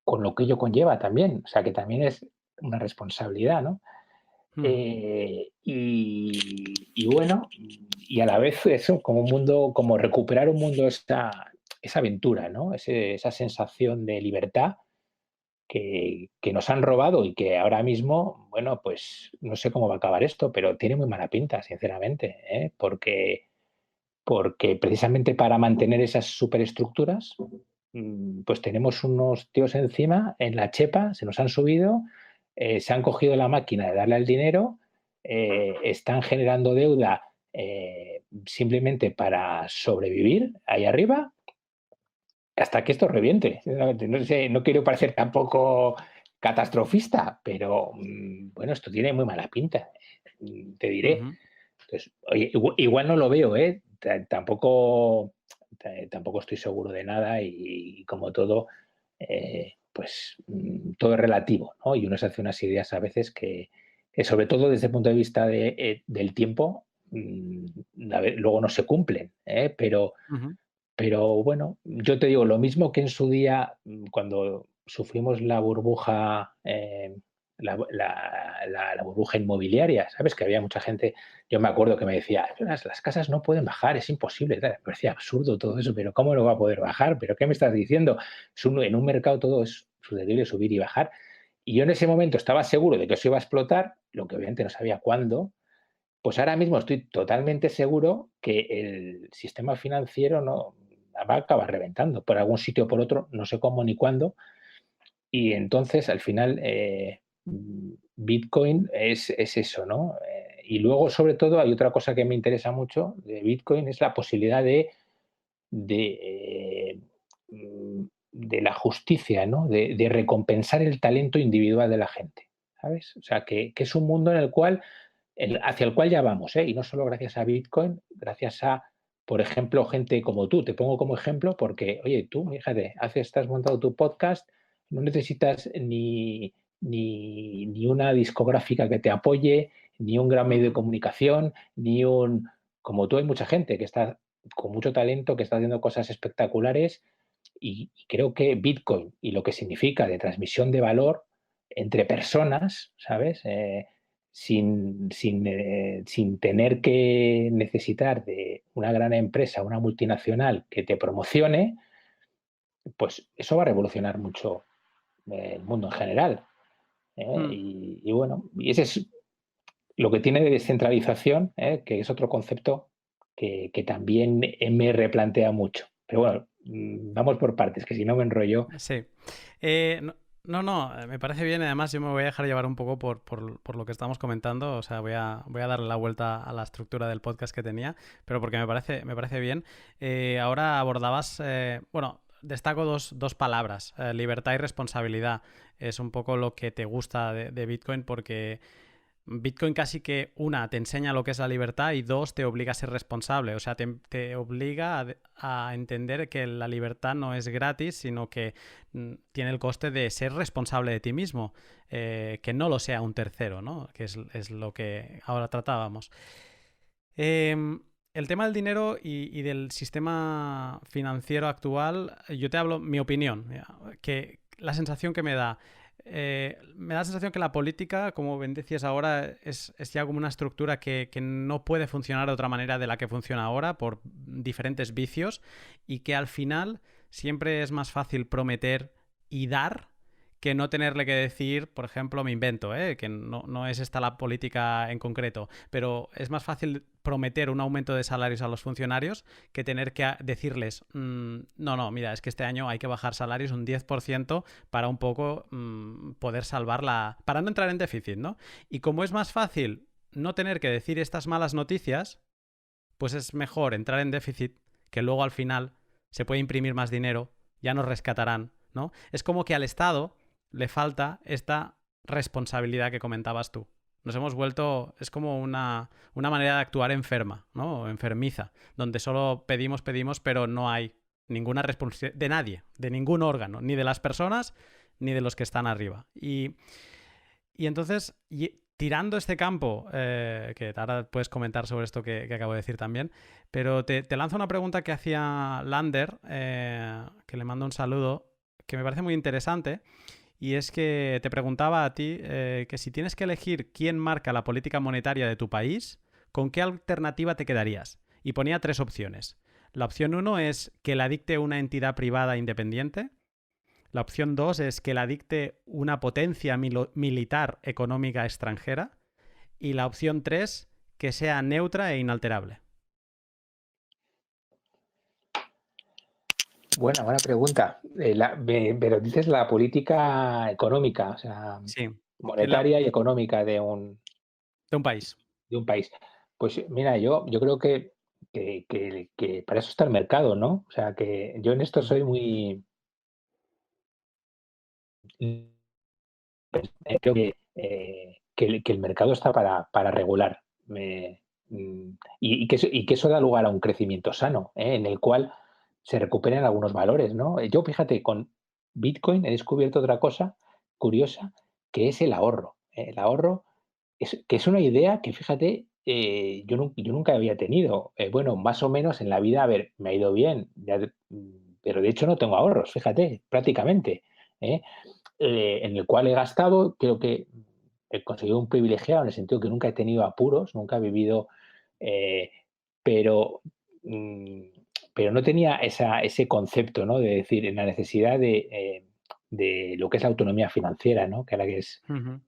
con lo que ello conlleva también, o sea que también es una responsabilidad, ¿no? Mm. Y bueno, y a la vez eso, como un mundo, como recuperar un mundo, esa aventura, ¿no? Esa sensación de libertad que nos han robado y que ahora mismo, bueno, pues no sé cómo va a acabar esto, pero tiene muy mala pinta, sinceramente, ¿eh? Porque precisamente para mantener esas superestructuras, pues tenemos unos tíos encima en la chepa, se nos han subido, se han cogido la máquina de darle el dinero, están generando deuda simplemente para sobrevivir ahí arriba hasta que esto reviente. Sinceramente. No sé, no quiero parecer tampoco catastrofista, pero bueno, esto tiene muy mala pinta, te diré. Ujú. Entonces, oye, igual no lo veo, ¿eh? Tampoco estoy seguro de nada y como todo, pues todo es relativo, ¿no? Y uno se hace unas ideas a veces que sobre todo desde el punto de vista del tiempo, luego no se cumplen, pero Ujú. bueno, yo te digo, lo mismo que en su día, cuando sufrimos la burbuja, la burbuja inmobiliaria, ¿sabes? Que había mucha gente, yo me acuerdo que me decía: "Las casas no pueden bajar, es imposible", tal. Me parecía absurdo todo eso, pero ¿cómo no va a poder bajar? ¿Pero qué me estás diciendo? En un mercado todo es susceptible de subir y bajar. Y yo en ese momento estaba seguro de que eso iba a explotar, lo que obviamente no sabía cuándo. Pues ahora mismo estoy totalmente seguro que el sistema financiero no va a acabar reventando por algún sitio o por otro, no sé cómo ni cuándo. Y entonces, al final, Bitcoin es eso, ¿no? Y luego, sobre todo, hay otra cosa que me interesa mucho de Bitcoin, es la posibilidad de, de la justicia, ¿no? De recompensar el talento individual de la gente, ¿sabes? O sea, que es un mundo en el cual hacia el cual ya vamos, ¿eh? Y no solo gracias a Bitcoin, gracias a, por ejemplo, gente como tú. Te pongo como ejemplo porque, oye, tú, fíjate, estás montado tu podcast, no necesitas ni una discográfica que te apoye, ni un gran medio de Ujú. comunicación, ni un... Como tú, hay mucha gente que está con mucho talento, que está haciendo cosas espectaculares y creo que Bitcoin y lo que significa de transmisión de valor entre personas, ¿sabes? Sin tener que necesitar de una gran empresa, una multinacional que te promocione, pues eso va a revolucionar mucho el mundo en general. Mm. Y bueno, y ese es lo que tiene de descentralización, que es otro concepto que también me replantea mucho. Pero bueno, vamos por partes, que si no me enrollo. Sí. No, no, me parece bien. Además, yo me voy a dejar llevar un poco por lo que estamos comentando. O sea, voy a darle la vuelta a la estructura del podcast que tenía, pero porque me parece bien. Ahora abordabas, bueno, destaco dos palabras, libertad y responsabilidad. Es un poco lo que te gusta de Bitcoin porque Bitcoin casi que, una, te enseña lo que es la libertad y dos, te obliga a ser responsable. O sea, te obliga a entender que la libertad no es gratis, sino que tiene el coste de ser responsable de ti mismo, que no lo sea un tercero, ¿no? Que es lo que ahora tratábamos. El tema del dinero y del sistema financiero actual, yo te hablo mi opinión, que la sensación que me da la sensación que la política, como bien decías ahora, es ya como una estructura que no puede funcionar de otra manera de la que funciona ahora por diferentes vicios y que al final siempre es más fácil prometer y dar que no tenerle que decir, por ejemplo, me invento, que no es esta la política en concreto, pero es más fácil prometer un aumento de salarios a los funcionarios que tener que decirles, no, mira, es que este año hay que bajar salarios un 10% para un poco poder salvarla, para no entrar en déficit, ¿no? Y como es más fácil no tener que decir estas malas noticias, pues es mejor entrar en déficit, que luego al final se puede imprimir más dinero, ya nos rescatarán, ¿no? Es como que al Estado le falta esta responsabilidad que comentabas tú. Nos hemos vuelto, es como una manera de actuar enferma, ¿no? O enfermiza, donde solo pedimos, pero no hay ninguna responsabilidad de nadie, de ningún órgano, ni de las personas, ni de los que están arriba. Y entonces, tirando este campo, que ahora puedes comentar sobre esto que acabo de decir también, pero te lanzo una pregunta que hacía Lander, que le mando un saludo, que me parece muy interesante, y es que te preguntaba a ti que si tienes que elegir quién marca la política monetaria de tu país, ¿con qué alternativa te quedarías? Y ponía tres opciones. La opción uno es que la dicte una entidad privada independiente. La opción 2 es que la dicte una potencia militar económica extranjera. Y la opción 3 que sea neutra e inalterable. Buena pregunta. Pero dices la política económica, o sea, Sí, monetaria y económica de un país. de un país. Pues mira, yo creo que para eso está el mercado, ¿no? O sea, que yo en esto soy muy... creo que el mercado está para regular. Y que eso da lugar a un crecimiento sano, en el cual se recuperen algunos valores, ¿no? Yo, fíjate, con Bitcoin he descubierto otra cosa curiosa, que es el ahorro. El ahorro que es una idea que, fíjate, yo nunca había tenido. Bueno, más o menos en la vida, a ver, me ha ido bien, pero de hecho no tengo ahorros, fíjate, prácticamente, ¿eh? En el cual he gastado, creo que he conseguido un privilegiado en el sentido que nunca he tenido apuros, nunca he vivido, eh, pero, mm, pero no tenía ese concepto, ¿no? De decir, en la necesidad de lo que es la autonomía financiera, ¿no? Que ahora que es Ujú,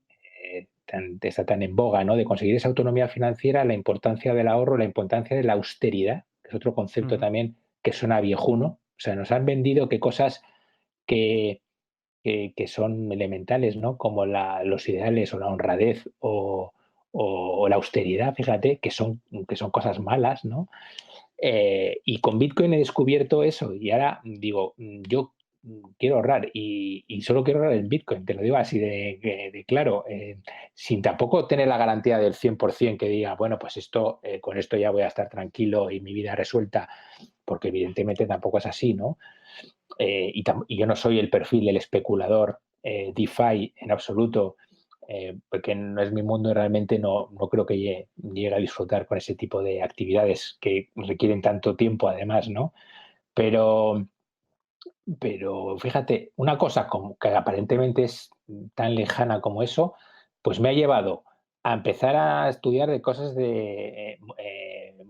está tan en boga, ¿no? De conseguir esa autonomía financiera, la importancia del ahorro, la importancia de la austeridad, que es otro concepto ujú. también que suena viejuno. O sea, nos han vendido que cosas que, que son elementales, ¿no? Como los ideales o la honradez o la austeridad, fíjate, que son cosas malas, ¿no? Y con Bitcoin he descubierto eso y ahora digo, yo quiero ahorrar y solo quiero ahorrar en Bitcoin, te lo digo así de claro, sin tampoco tener la garantía del 100% que diga, bueno, pues esto, con esto ya voy a estar tranquilo y mi vida resuelta, porque evidentemente tampoco es así, ¿no? Y yo no soy el perfil del especulador DeFi en absoluto, porque no es mi mundo y realmente no creo que llegue a disfrutar con ese tipo de actividades que requieren tanto tiempo además, ¿no? Pero, pero fíjate, una cosa como que aparentemente es tan lejana como eso, pues me ha llevado a empezar a estudiar de cosas de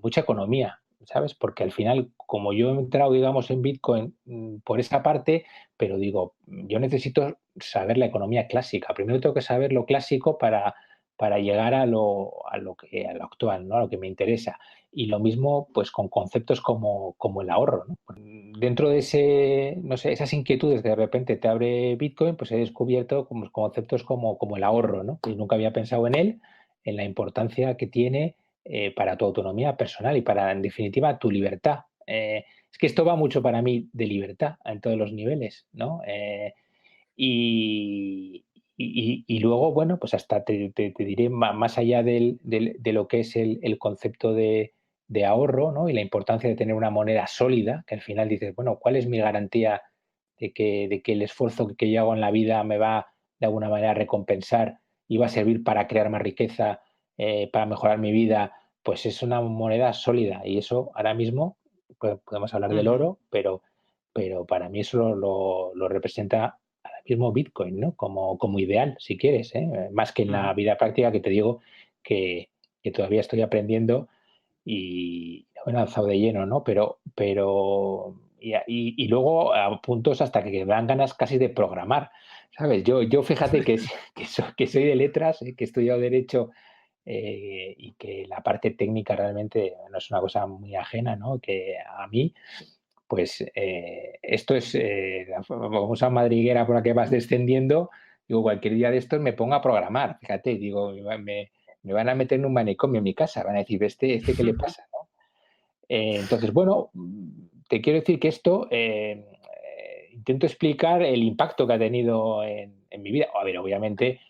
mucha economía, ¿sabes? Porque al final, como yo he entrado, digamos, en Bitcoin por esa parte, pero digo, yo necesito saber la economía clásica. Primero tengo que saber lo clásico para llegar a lo actual, ¿no? A lo que me interesa. Y lo mismo, pues, con conceptos como el ahorro, ¿no? Dentro de no sé, esas inquietudes que de repente te abre Bitcoin, pues he descubierto como conceptos como el ahorro, ¿no? Que nunca había pensado en él, en la importancia que tiene para tu autonomía personal y para, en definitiva, tu libertad. Es que esto va mucho para mí de libertad en todos los niveles, ¿no? Y, y luego, bueno, pues hasta te diré más allá de lo que es el concepto de ahorro, ¿no? Y la importancia de tener una moneda sólida, que al final dices, bueno, ¿cuál es mi garantía de que el esfuerzo que yo hago en la vida me va de alguna manera a recompensar y va a servir para crear más riqueza, para mejorar mi vida? Pues es una moneda sólida y eso ahora mismo, pues podemos hablar del Ujú, oro, pero para mí eso lo representa ahora mismo Bitcoin, ¿no? Como ideal, si quieres, ¿eh? Más que en la ujú. vida práctica que te digo que, que todavía estoy aprendiendo y no me he lanzado de lleno, ¿no? Y luego a puntos hasta que me dan ganas casi de programar, ¿sabes? Yo fíjate que soy de letras, que he estudiado Derecho y que la parte técnica realmente no es una cosa muy ajena, ¿no? Que a mí, pues esto es la famosa madriguera por la que vas descendiendo. Digo, cualquier día de estos me pongo a programar, fíjate, digo, me van a meter en un manicomio en mi casa, van a decir, ¿este qué le pasa? ¿No? Entonces, bueno, te quiero decir que esto intento explicar el impacto que ha tenido en mi vida. A ver, obviamente,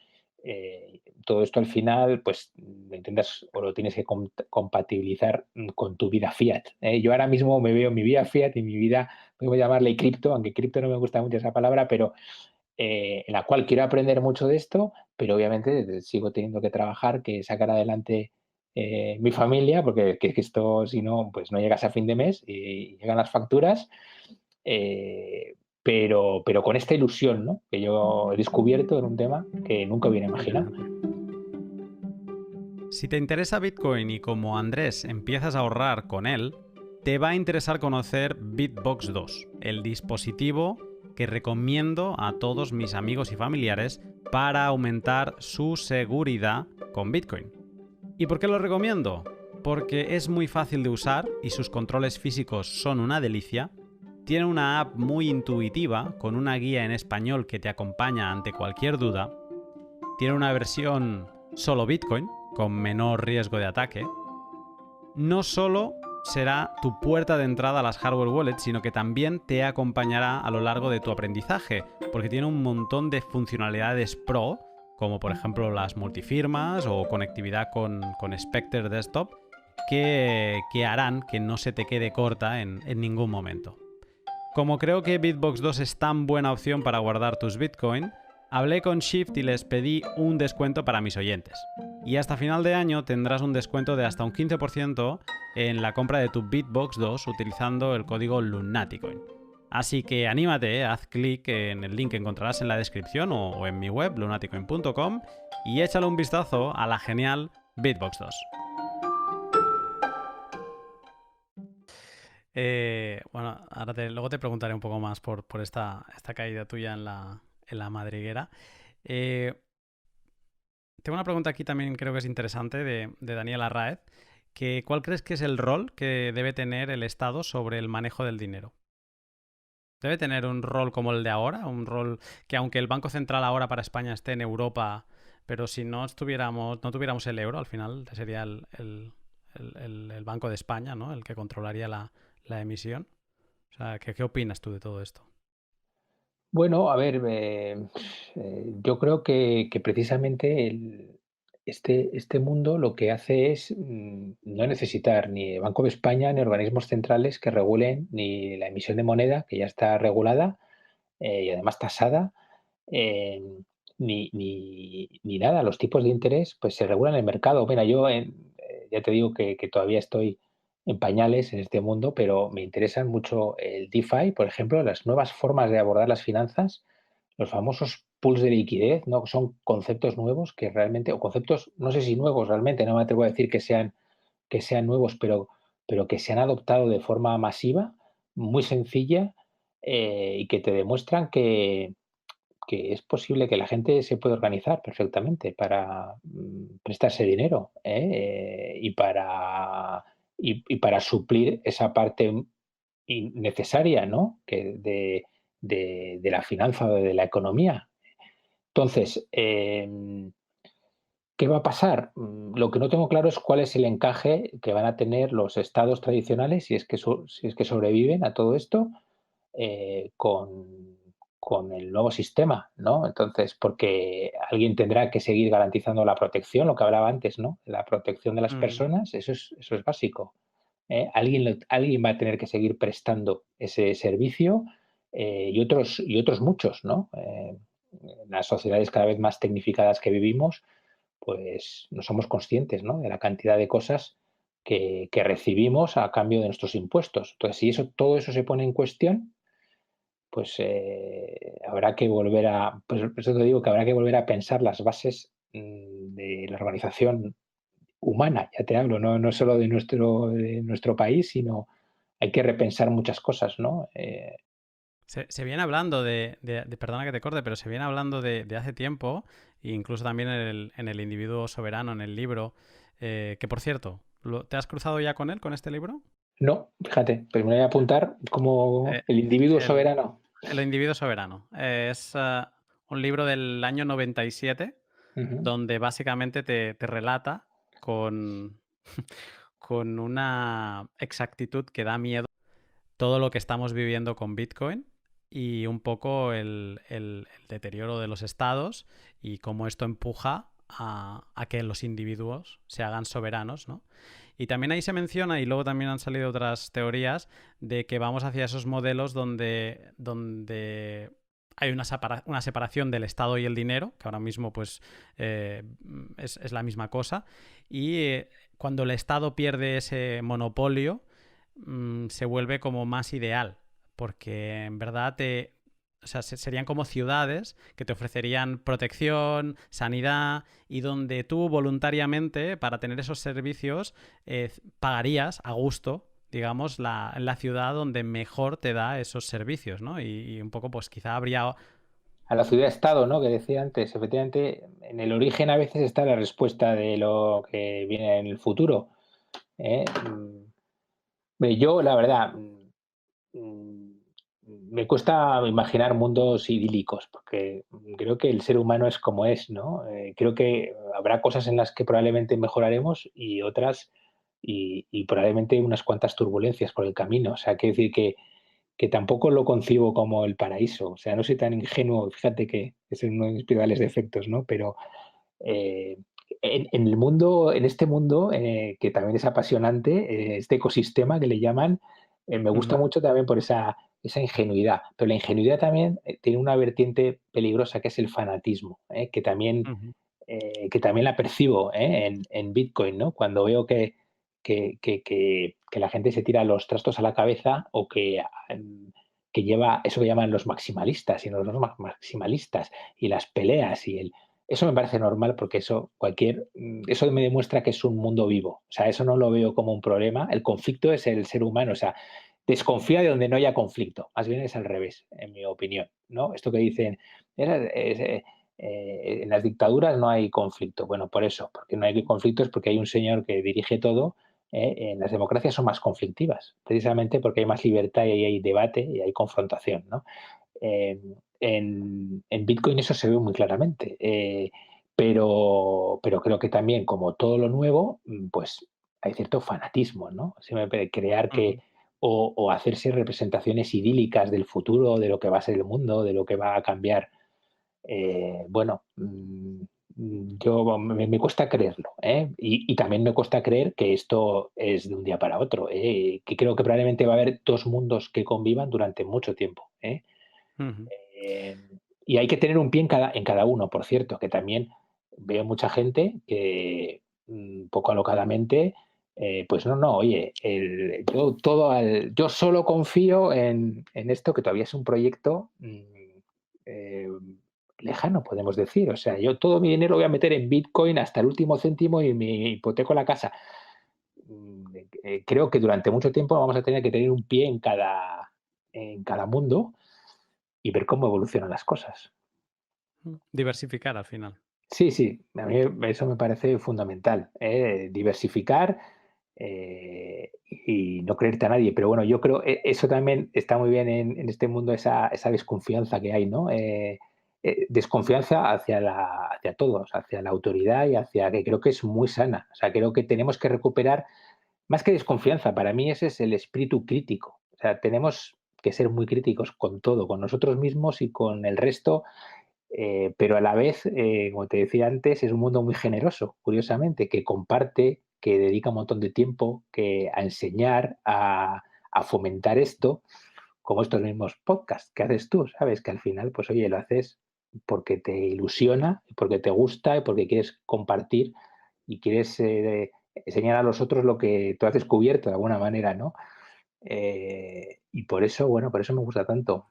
todo esto al final, pues lo intentas o lo tienes que compatibilizar con tu vida fiat. Yo ahora mismo me veo mi vida fiat y mi vida, podemos llamarle cripto, aunque cripto no me gusta mucho esa palabra, pero en la cual quiero aprender mucho de esto, pero obviamente sigo teniendo que trabajar, que sacar adelante mi familia, porque que esto si no, pues no llegas a fin de mes y llegan las facturas, pero con esta ilusión, ¿no? Que yo he descubierto en un tema que nunca hubiera imaginado. Si te interesa Bitcoin y como Andrés empiezas a ahorrar con él, te va a interesar conocer Bitbox 2, el dispositivo que recomiendo a todos mis amigos y familiares para aumentar su seguridad con Bitcoin. ¿Y por qué lo recomiendo? Porque es muy fácil de usar y sus controles físicos son una delicia. Tiene una app muy intuitiva con una guía en español que te acompaña ante cualquier duda. Tiene una versión solo Bitcoin, con menor riesgo de ataque. No solo será tu puerta de entrada a las hardware wallets, sino que también te acompañará a lo largo de tu aprendizaje, porque tiene un montón de funcionalidades pro, como por ejemplo las multifirmas o conectividad con Spectre Desktop, que harán que no se te quede corta en ningún momento. Como creo que Bitbox 2 es tan buena opción para guardar tus Bitcoin, hablé con Shift y les pedí un descuento para mis oyentes. y hasta final de año tendrás un descuento de hasta un 15% en la compra de tu BitBox 2 utilizando el código Lunaticoin. Así que anímate, haz clic en el link que encontrarás en la descripción o en mi web, lunaticoin.com, y échale un vistazo a la genial BitBox 2. Bueno, ahora luego te preguntaré un poco más por esta caída tuya en la madriguera. Tengo una pregunta aquí también, creo que es interesante, de Daniel Arraez, que ¿cuál crees que es el rol que debe tener el Estado sobre el manejo del dinero? ¿Debe tener un rol como el de ahora? Un rol que, aunque el Banco Central ahora para España esté en Europa, pero si no tuviéramos el euro, al final sería el Banco de España, ¿no? El que controlaría la emisión. O sea, ¿qué opinas tú de todo esto? Bueno, a ver, yo creo que precisamente este mundo lo que hace es no necesitar ni Banco de España ni organismos centrales que regulen ni la emisión de moneda, que ya está regulada y además tasada, eh, ni nada. Los tipos de interés pues se regulan en el mercado. Mira, ya te digo que todavía estoy en pañales en este mundo, pero me interesan mucho el DeFi, por ejemplo, las nuevas formas de abordar las finanzas, los famosos pools de liquidez, ¿no? Son conceptos nuevos que realmente, o conceptos, no sé si nuevos realmente, no me atrevo a decir que sean nuevos, pero que se han adoptado de forma masiva, muy sencilla, y que te demuestran que es posible que la gente se pueda organizar perfectamente para prestarse dinero, ¿eh? Y para suplir esa parte necesaria, ¿no? De la finanza o de la economía. Entonces, ¿qué va a pasar? Lo que no tengo claro es cuál es el encaje que van a tener los estados tradicionales, si es que sobreviven a todo esto, con el nuevo sistema, ¿no? Entonces, porque alguien tendrá que seguir garantizando la protección, lo que hablaba antes, ¿no? La protección de las Mm. personas, eso es básico. Alguien va a tener que seguir prestando ese servicio, y otros muchos, ¿no? En las sociedades cada vez más tecnificadas que vivimos, pues no somos conscientes, ¿no? De la cantidad de cosas que recibimos a cambio de nuestros impuestos. Entonces, si todo eso se pone en cuestión, pues habrá que volver pues por eso te digo que habrá que volver a pensar las bases de la organización humana, ya te hablo, no solo de nuestro país, sino hay que repensar muchas cosas, ¿no? Se viene hablando perdona que te corte, pero se viene hablando de hace tiempo, e incluso también en el individuo soberano, en el libro, que por cierto, ¿te has cruzado ya con él, con este libro? No, fíjate, pero me voy a apuntar como Eh, el individuo el, soberano. el individuo soberano. Es un libro del año 97 Ujú. donde básicamente te relata con, con una exactitud que da miedo todo lo que estamos viviendo con Bitcoin y un poco el deterioro de los estados y cómo esto empuja a que los individuos se hagan soberanos, ¿no? Y también ahí se menciona, y luego también han salido otras teorías, de que vamos hacia esos modelos donde hay una separación del Estado y el dinero, que ahora mismo pues es la misma cosa, y cuando el Estado pierde ese monopolio, se vuelve como más ideal, porque en verdad o sea, serían como ciudades que te ofrecerían protección, sanidad y donde tú voluntariamente para tener esos servicios pagarías a gusto, digamos, la ciudad donde mejor te da esos servicios, ¿no? Y un poco pues quizá habría... A la ciudad-estado, ¿no? Que decía antes, efectivamente, en el origen a veces está la respuesta de lo que viene en el futuro. ¿Eh? Yo, la verdad, mm, me cuesta imaginar mundos idílicos, porque creo que el ser humano es como es, ¿no? Creo que habrá cosas en las que probablemente mejoraremos y otras, y probablemente unas cuantas turbulencias por el camino. O sea, quiero decir que tampoco lo concibo como el paraíso. O sea, no soy tan ingenuo, fíjate que es uno de mis principales defectos, ¿no? Pero eh, en este mundo, que también es apasionante, este ecosistema que le llaman, me gusta Ujú, mucho también por esa ingenuidad. Pero la ingenuidad también tiene una vertiente peligrosa que es el fanatismo, que también ujú. que también la percibo, en Bitcoin, ¿no? Cuando veo que la gente se tira los trastos a la cabeza o que lleva eso que llaman los maximalistas y no los maximalistas y las peleas eso me parece normal porque eso me demuestra que es un mundo vivo. O sea, eso no lo veo como un problema. El conflicto es el ser humano. O sea, desconfía de donde no haya conflicto. Más bien es al revés, en mi opinión, ¿no? Esto que dicen, en las dictaduras no hay conflicto. Bueno, por eso, porque no hay conflicto es porque hay un señor que dirige todo. En las democracias son más conflictivas, precisamente porque hay más libertad y hay debate y hay confrontación, ¿no? Eh, en Bitcoin eso se ve muy claramente, pero creo que también, como todo lo nuevo, pues hay cierto fanatismo, ¿no? Siempre crear Ujú. o hacerse representaciones idílicas del futuro, de lo que va a ser el mundo, de lo que va a cambiar. Bueno, me cuesta creerlo, ¿eh? Y también me cuesta creer que esto es de un día para otro, ¿eh? Que creo que probablemente va a haber dos mundos que convivan durante mucho tiempo, ¿eh? Ujú. Eh, y hay que tener un pie en cada uno, por cierto, que también veo mucha gente que poco alocadamente, pues no, oye, yo solo confío en esto que todavía es un proyecto eh, lejano, podemos decir. O sea, yo todo mi dinero lo voy a meter en Bitcoin hasta el último céntimo y me hipoteco la casa. Creo que durante mucho tiempo vamos a tener que tener un pie en cada mundo y ver cómo evolucionan las cosas. Diversificar al final. Sí, sí, a mí eso me parece fundamental, diversificar, y no creerte a nadie. Pero bueno, yo creo eso también está muy bien en este mundo, esa desconfianza que hay, ¿no? Desconfianza hacia todos, hacia la autoridad y hacia que creo que es muy sana. O sea, creo que tenemos que recuperar, más que desconfianza, para mí ese es el espíritu crítico. O sea, tenemos que ser muy críticos con todo, con nosotros mismos y con el resto, pero a la vez, como te decía antes, es un mundo muy generoso, curiosamente, que comparte, que dedica un montón de tiempo a enseñar, a fomentar esto, como estos mismos podcasts que haces tú, ¿sabes? Que al final, pues oye, lo haces porque te ilusiona, porque te gusta y porque quieres compartir y quieres enseñar a los otros lo que tú has descubierto de alguna manera, ¿no? Y por eso, bueno, por eso me gusta tanto.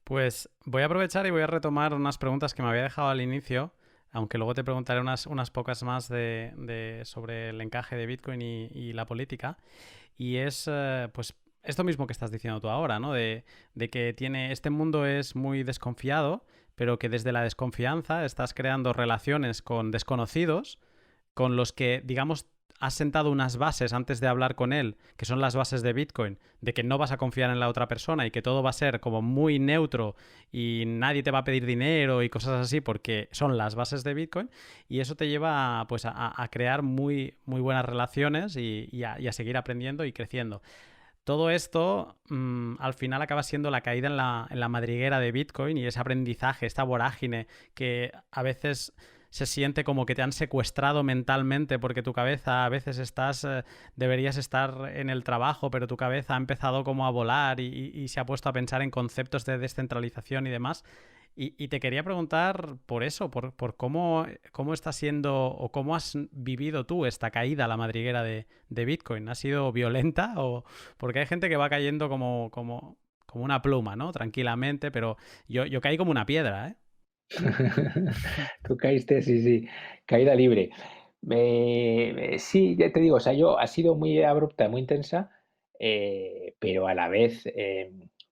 Pues voy a aprovechar y voy a retomar unas preguntas que me había dejado al inicio, aunque luego te preguntaré unas pocas más sobre el encaje de Bitcoin y la política. Y es, pues, esto mismo que estás diciendo tú ahora, ¿no? De que este mundo es muy desconfiado, pero que desde la desconfianza estás creando relaciones con desconocidos con los que, digamos, has sentado unas bases antes de hablar con él, que son las bases de Bitcoin, de que no vas a confiar en la otra persona y que todo va a ser como muy neutro y nadie te va a pedir dinero y cosas así porque son las bases de Bitcoin, y eso te lleva pues a crear muy, muy buenas relaciones y a seguir aprendiendo y creciendo. Todo esto al final acaba siendo la caída en la madriguera de Bitcoin y ese aprendizaje, esta vorágine que a veces se siente como que te han secuestrado mentalmente porque tu cabeza a veces deberías estar en el trabajo, pero tu cabeza ha empezado como a volar y se ha puesto a pensar en conceptos de descentralización y demás. Y te quería preguntar por eso, por cómo está siendo o cómo has vivido tú esta caída a la madriguera de Bitcoin. ¿Ha sido violenta? Porque hay gente que va cayendo como una pluma, ¿no? Tranquilamente, pero yo caí como una piedra, ¿eh? Tú caíste, sí, sí, caída libre. Sí, ya te digo, o sea, ha sido muy abrupta, muy intensa, pero a la vez,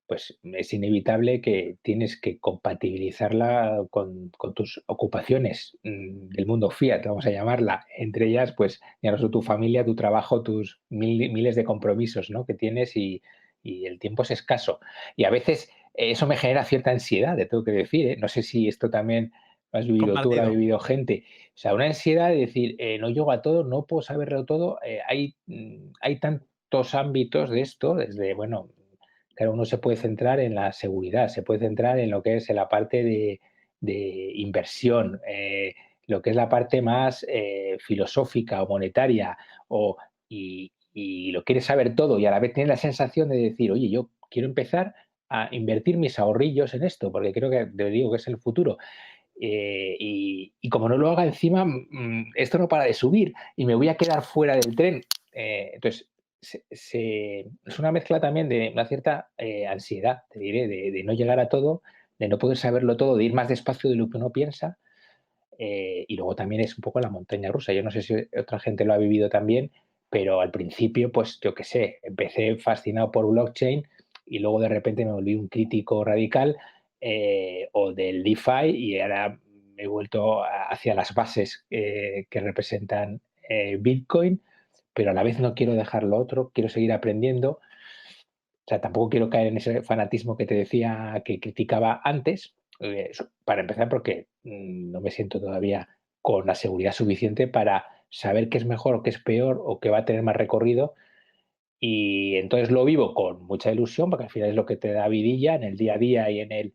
pues es inevitable que tienes que compatibilizarla con tus ocupaciones del mundo fiat, vamos a llamarla. Entre ellas, pues ya no solo tu familia, tu trabajo, tus miles de compromisos, ¿no? que tienes y el tiempo es escaso. Y a veces eso me genera cierta ansiedad, te tengo que decir, ¿eh? No sé si esto también lo has vivido tú, lo ha Compartido. vivido gente. O sea, una ansiedad de decir, no llego a todo, no puedo saberlo todo. Hay tantos ámbitos de esto, desde, bueno, claro, uno se puede centrar en la seguridad, se puede centrar en lo que es la parte de inversión, lo que es la parte más filosófica o monetaria, y lo quieres saber todo y a la vez tienes la sensación de decir, oye, yo quiero empezar a invertir mis ahorrillos en esto, porque creo que te digo que es el futuro. y como no lo haga encima, esto no para de subir y me voy a quedar fuera del tren. Entonces, es una mezcla también de una cierta ansiedad, te diré, de no llegar a todo, de no poder saberlo todo, de ir más despacio de lo que uno piensa. Y luego también es un poco la montaña rusa. Yo no sé si otra gente lo ha vivido también, pero al principio, pues yo qué sé, empecé fascinado por blockchain y luego de repente me volví un crítico radical o del DeFi y ahora me he vuelto hacia las bases que representan Bitcoin, pero a la vez no quiero dejar lo otro, quiero seguir aprendiendo. O sea, tampoco quiero caer en ese fanatismo que te decía que criticaba antes, para empezar porque no me siento todavía con la seguridad suficiente para saber qué es mejor o qué es peor o qué va a tener más recorrido. Y entonces lo vivo con mucha ilusión, porque al final es lo que te da vidilla en el día a día y en el...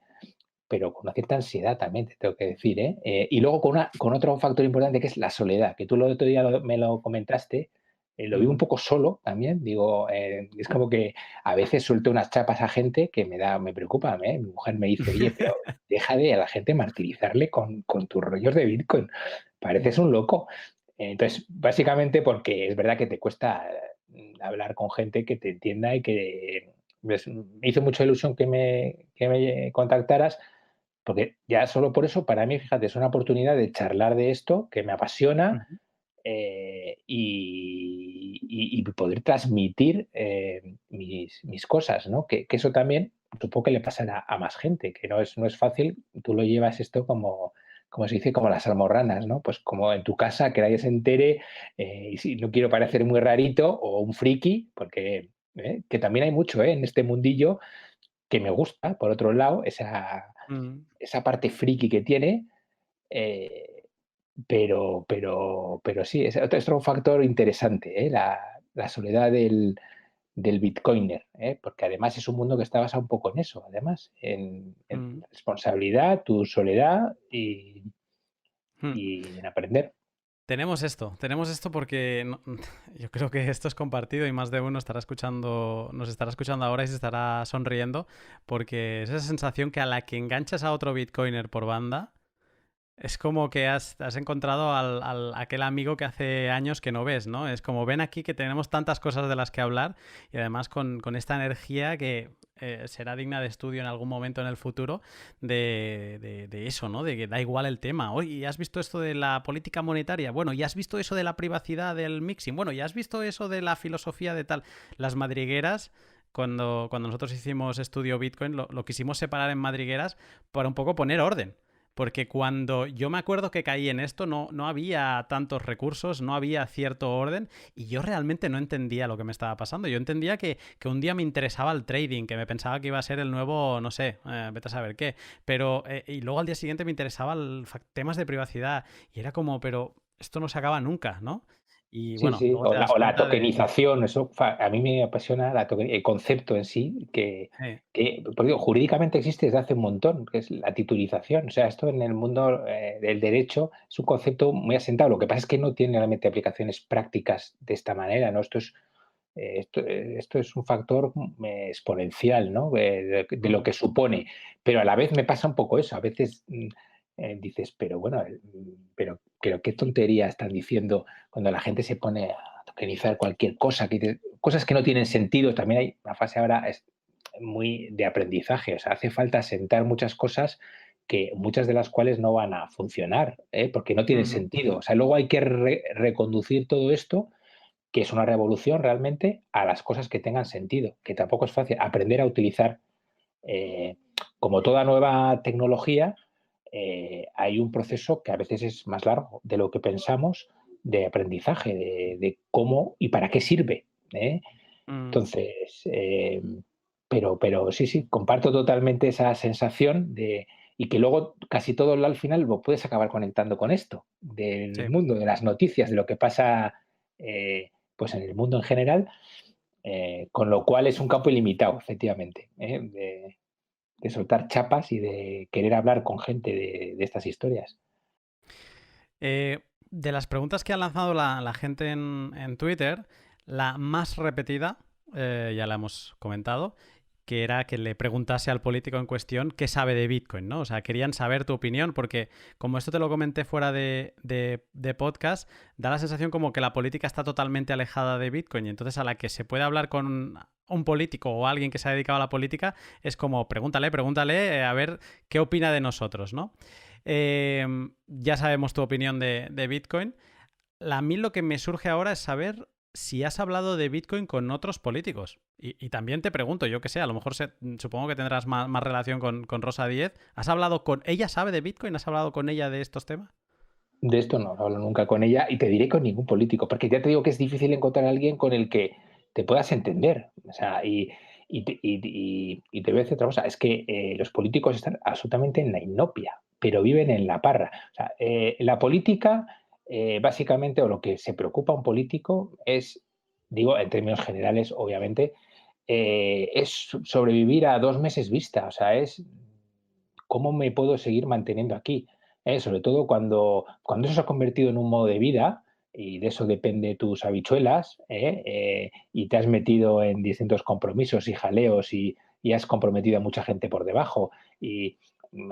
Pero con una cierta ansiedad también, te tengo que decir, ¿eh? Y luego con otro factor importante que es la soledad, que tú el otro día me lo comentaste, lo vivo un poco solo también, digo, es como que a veces suelto unas chapas a gente que me preocupa, ¿eh? Mi mujer me dice, oye, pero deja de a la gente martirizarle con tus rollos de Bitcoin, pareces un loco. Entonces, básicamente porque es verdad que te cuesta hablar con gente que te entienda y que me hizo mucha ilusión que me contactaras, porque ya solo por eso, para mí, fíjate, es una oportunidad de charlar de esto que me apasiona Ujú. y poder transmitir mis cosas, ¿no? Que eso también supongo que le pasará a más gente, que no es fácil, tú lo llevas esto como se dice, como las almorranas, ¿no? Pues como en tu casa, que nadie se entere, y si no quiero parecer muy rarito o un friki, porque que también hay mucho en este mundillo que me gusta, por otro lado, Mm, esa parte friki que tiene, eh, pero sí, es otro factor interesante, la soledad del bitcoiner, porque además es un mundo que está basado un poco en eso, además, en mm, responsabilidad, tu soledad mm. y en aprender. Tenemos esto porque yo creo que esto es compartido y más de uno estará escuchando, nos estará escuchando ahora y se estará sonriendo porque es esa sensación que a la que enganchas a otro bitcoiner por banda, es como que has encontrado aquel amigo que hace años que no ves, ¿no? Es como ven aquí que tenemos tantas cosas de las que hablar y además con esta energía que será digna de estudio en algún momento en el futuro de eso, ¿no? De que da igual el tema. Oye, ¿ya has visto esto de la política monetaria? Bueno, ¿ya has visto eso de la privacidad del mixing? Bueno, ¿ya has visto eso de la filosofía de tal? Las madrigueras cuando nosotros hicimos estudio Bitcoin, lo quisimos separar en madrigueras para un poco poner orden. Porque cuando yo me acuerdo que caí en esto, no había tantos recursos, no había cierto orden y yo realmente no entendía lo que me estaba pasando. Yo entendía que un día me interesaba el trading, que me pensaba que iba a ser el nuevo, no sé, vete a saber qué. Pero, y luego al día siguiente me interesaban temas de privacidad y era como, pero esto no se acaba nunca, ¿no? Y Sí, bueno, sí, luego te das o la cuenta de... tokenización, eso a mí me apasiona el concepto en sí, eh, porque digo, jurídicamente existe desde hace un montón, que es la titularización. O sea, esto en el mundo del derecho es un concepto muy asentado. Lo que pasa es que no tiene realmente aplicaciones prácticas de esta manera, ¿no? Esto es un factor exponencial, ¿no? De lo mm, que supone. Pero a la vez me pasa un poco eso. A veces dices, pero bueno, pero qué tontería están diciendo cuando la gente se pone a tokenizar cualquier cosa, cosas que no tienen sentido. También hay una fase ahora muy de aprendizaje. O sea, hace falta sentar muchas cosas que muchas de las cuales no van a funcionar, porque no tienen mm, sentido. O sea, luego hay que reconducir todo esto, que es una revolución realmente, a las cosas que tengan sentido, que tampoco es fácil. Aprender a utilizar, eh, como toda nueva tecnología, hay un proceso que a veces es más largo de lo que pensamos de aprendizaje, de cómo y para qué sirve. ¿eh? mm. Entonces, pero sí, sí, comparto totalmente esa sensación y que luego casi todo al final lo puedes acabar conectando con esto, del Sí. mundo, de las noticias, de lo que pasa pues en el mundo en general, con lo cual es un campo ilimitado, efectivamente, de soltar chapas y de querer hablar con gente de estas historias. De las preguntas que ha lanzado la gente en Twitter, la más repetida, ya la hemos comentado, que era que le preguntase al político en cuestión qué sabe de Bitcoin, ¿no? O sea, querían saber tu opinión porque como esto te lo comenté fuera de podcast, da la sensación como que la política está totalmente alejada de Bitcoin y entonces a la que se puede hablar con un político o alguien que se ha dedicado a la política es como pregúntale a ver qué opina de nosotros, ¿no? Ya sabemos tu opinión de Bitcoin. A mí lo que me surge ahora es saber si has hablado de Bitcoin con otros políticos. Y también te pregunto, yo que sé, a lo mejor supongo que tendrás más relación con Rosa Díez. ¿Has hablado con ella? ¿Sabe de Bitcoin? ¿Has hablado con ella de estos temas? De esto no hablo nunca con ella y te diré con ningún político, porque ya te digo que es difícil encontrar a alguien con el que te puedas entender. O sea, y te voy a decir otra cosa, es que los políticos están absolutamente en la inopia, pero viven en la parra. O sea, la política, básicamente, o lo que se preocupa a un político es, digo, en términos generales, obviamente, es sobrevivir a 2 meses vista. O sea, es cómo me puedo seguir manteniendo aquí. Sobre todo cuando eso se ha convertido en un modo de vida y de eso depende tus habichuelas, y te has metido en distintos compromisos y jaleos y has comprometido a mucha gente por debajo y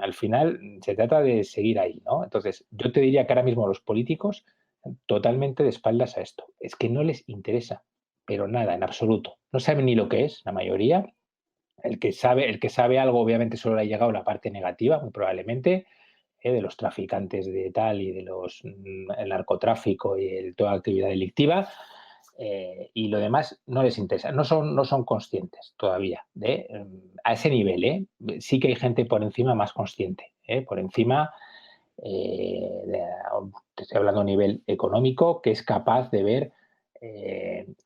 al final se trata de seguir ahí, ¿no? Entonces, yo te diría que ahora mismo los políticos totalmente de espaldas a esto. Es que no les interesa, pero nada, en absoluto. No saben ni lo que es, la mayoría. El que sabe algo, obviamente, solo le ha llegado la parte negativa, muy probablemente, de los traficantes de tal y de el narcotráfico y toda la actividad delictiva, y lo demás no les interesa, no son conscientes todavía a ese nivel. Sí que hay gente por encima más consciente, por encima, te estoy hablando a nivel económico, que es capaz de ver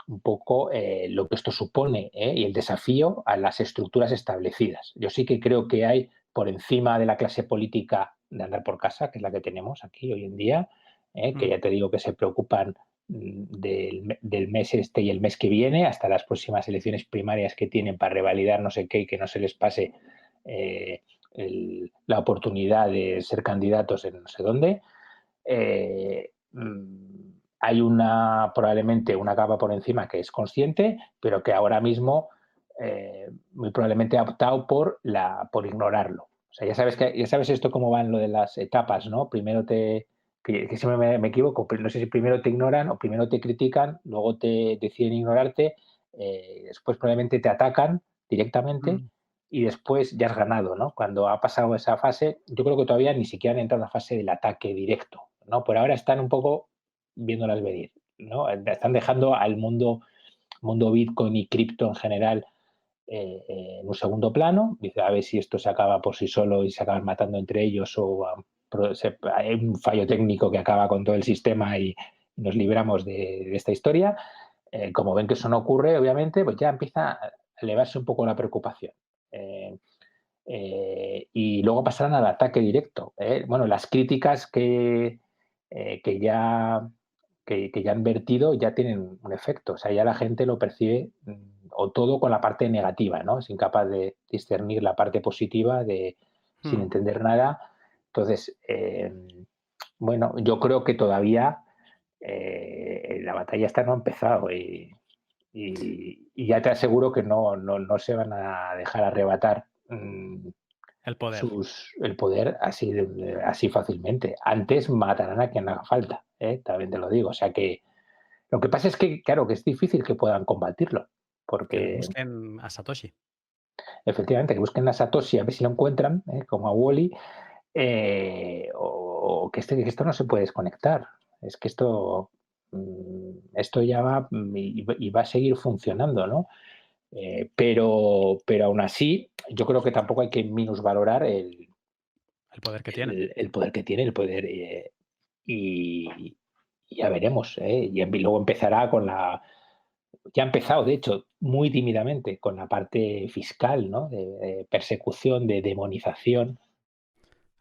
un poco lo que esto supone, y el desafío a las estructuras establecidas. Yo sí que creo que hay por encima de la clase política de andar por casa, que es la que tenemos aquí hoy en día, que ya te digo que se preocupan del mes este y el mes que viene, hasta las próximas elecciones primarias que tienen para revalidar no sé qué y que no se les pase eh, la oportunidad de ser candidatos en no sé dónde. Hay probablemente una capa por encima que es consciente, pero que ahora mismo muy probablemente ha optado por ignorarlo. O sea, ya sabes esto cómo va en lo de las etapas, ¿no? Primero que siempre me equivoco, pero no sé si primero te ignoran o primero te critican, luego te deciden ignorarte, después probablemente te atacan directamente Mm. y después ya has ganado, ¿no? Cuando ha pasado esa fase, yo creo que todavía ni siquiera han entrado en la fase del ataque directo, ¿no? Por ahora están un poco viéndolas venir, ¿no? Están dejando al mundo Bitcoin y cripto en general en un segundo plano. Dice, a ver si esto se acaba por sí solo y se acaban matando entre ellos o hay un fallo técnico que acaba con todo el sistema y nos libramos de esta historia. Como ven que eso no ocurre, obviamente, pues ya empieza a elevarse un poco la preocupación. Eh, y luego pasarán al ataque directo. Bueno, las críticas que ya han vertido ya tienen un efecto. O sea, ya la gente lo percibe, o todo con la parte negativa, ¿no? Es incapaz de discernir la parte positiva sin Hmm. entender nada. Entonces, bueno, yo creo que todavía la batalla esta no ha empezado y ya te aseguro que no se van a dejar arrebatar El poder. el poder así fácilmente. Antes matarán a quien haga falta, también te lo digo. O sea que lo que pasa es que, claro, que es difícil que puedan combatirlo, Que porque busquen a Satoshi. efectivamente que busquen a Satoshi a ver si lo encuentran, como a Wally, o que esto no se puede desconectar. Es que esto ya va y va a seguir funcionando, ¿no? Pero aún así, yo creo que tampoco hay que minusvalorar El poder que tiene. el poder que tiene, el poder, y ya veremos, y luego empezará ya ha empezado, de hecho, muy tímidamente con la parte fiscal, ¿no? De persecución, de demonización.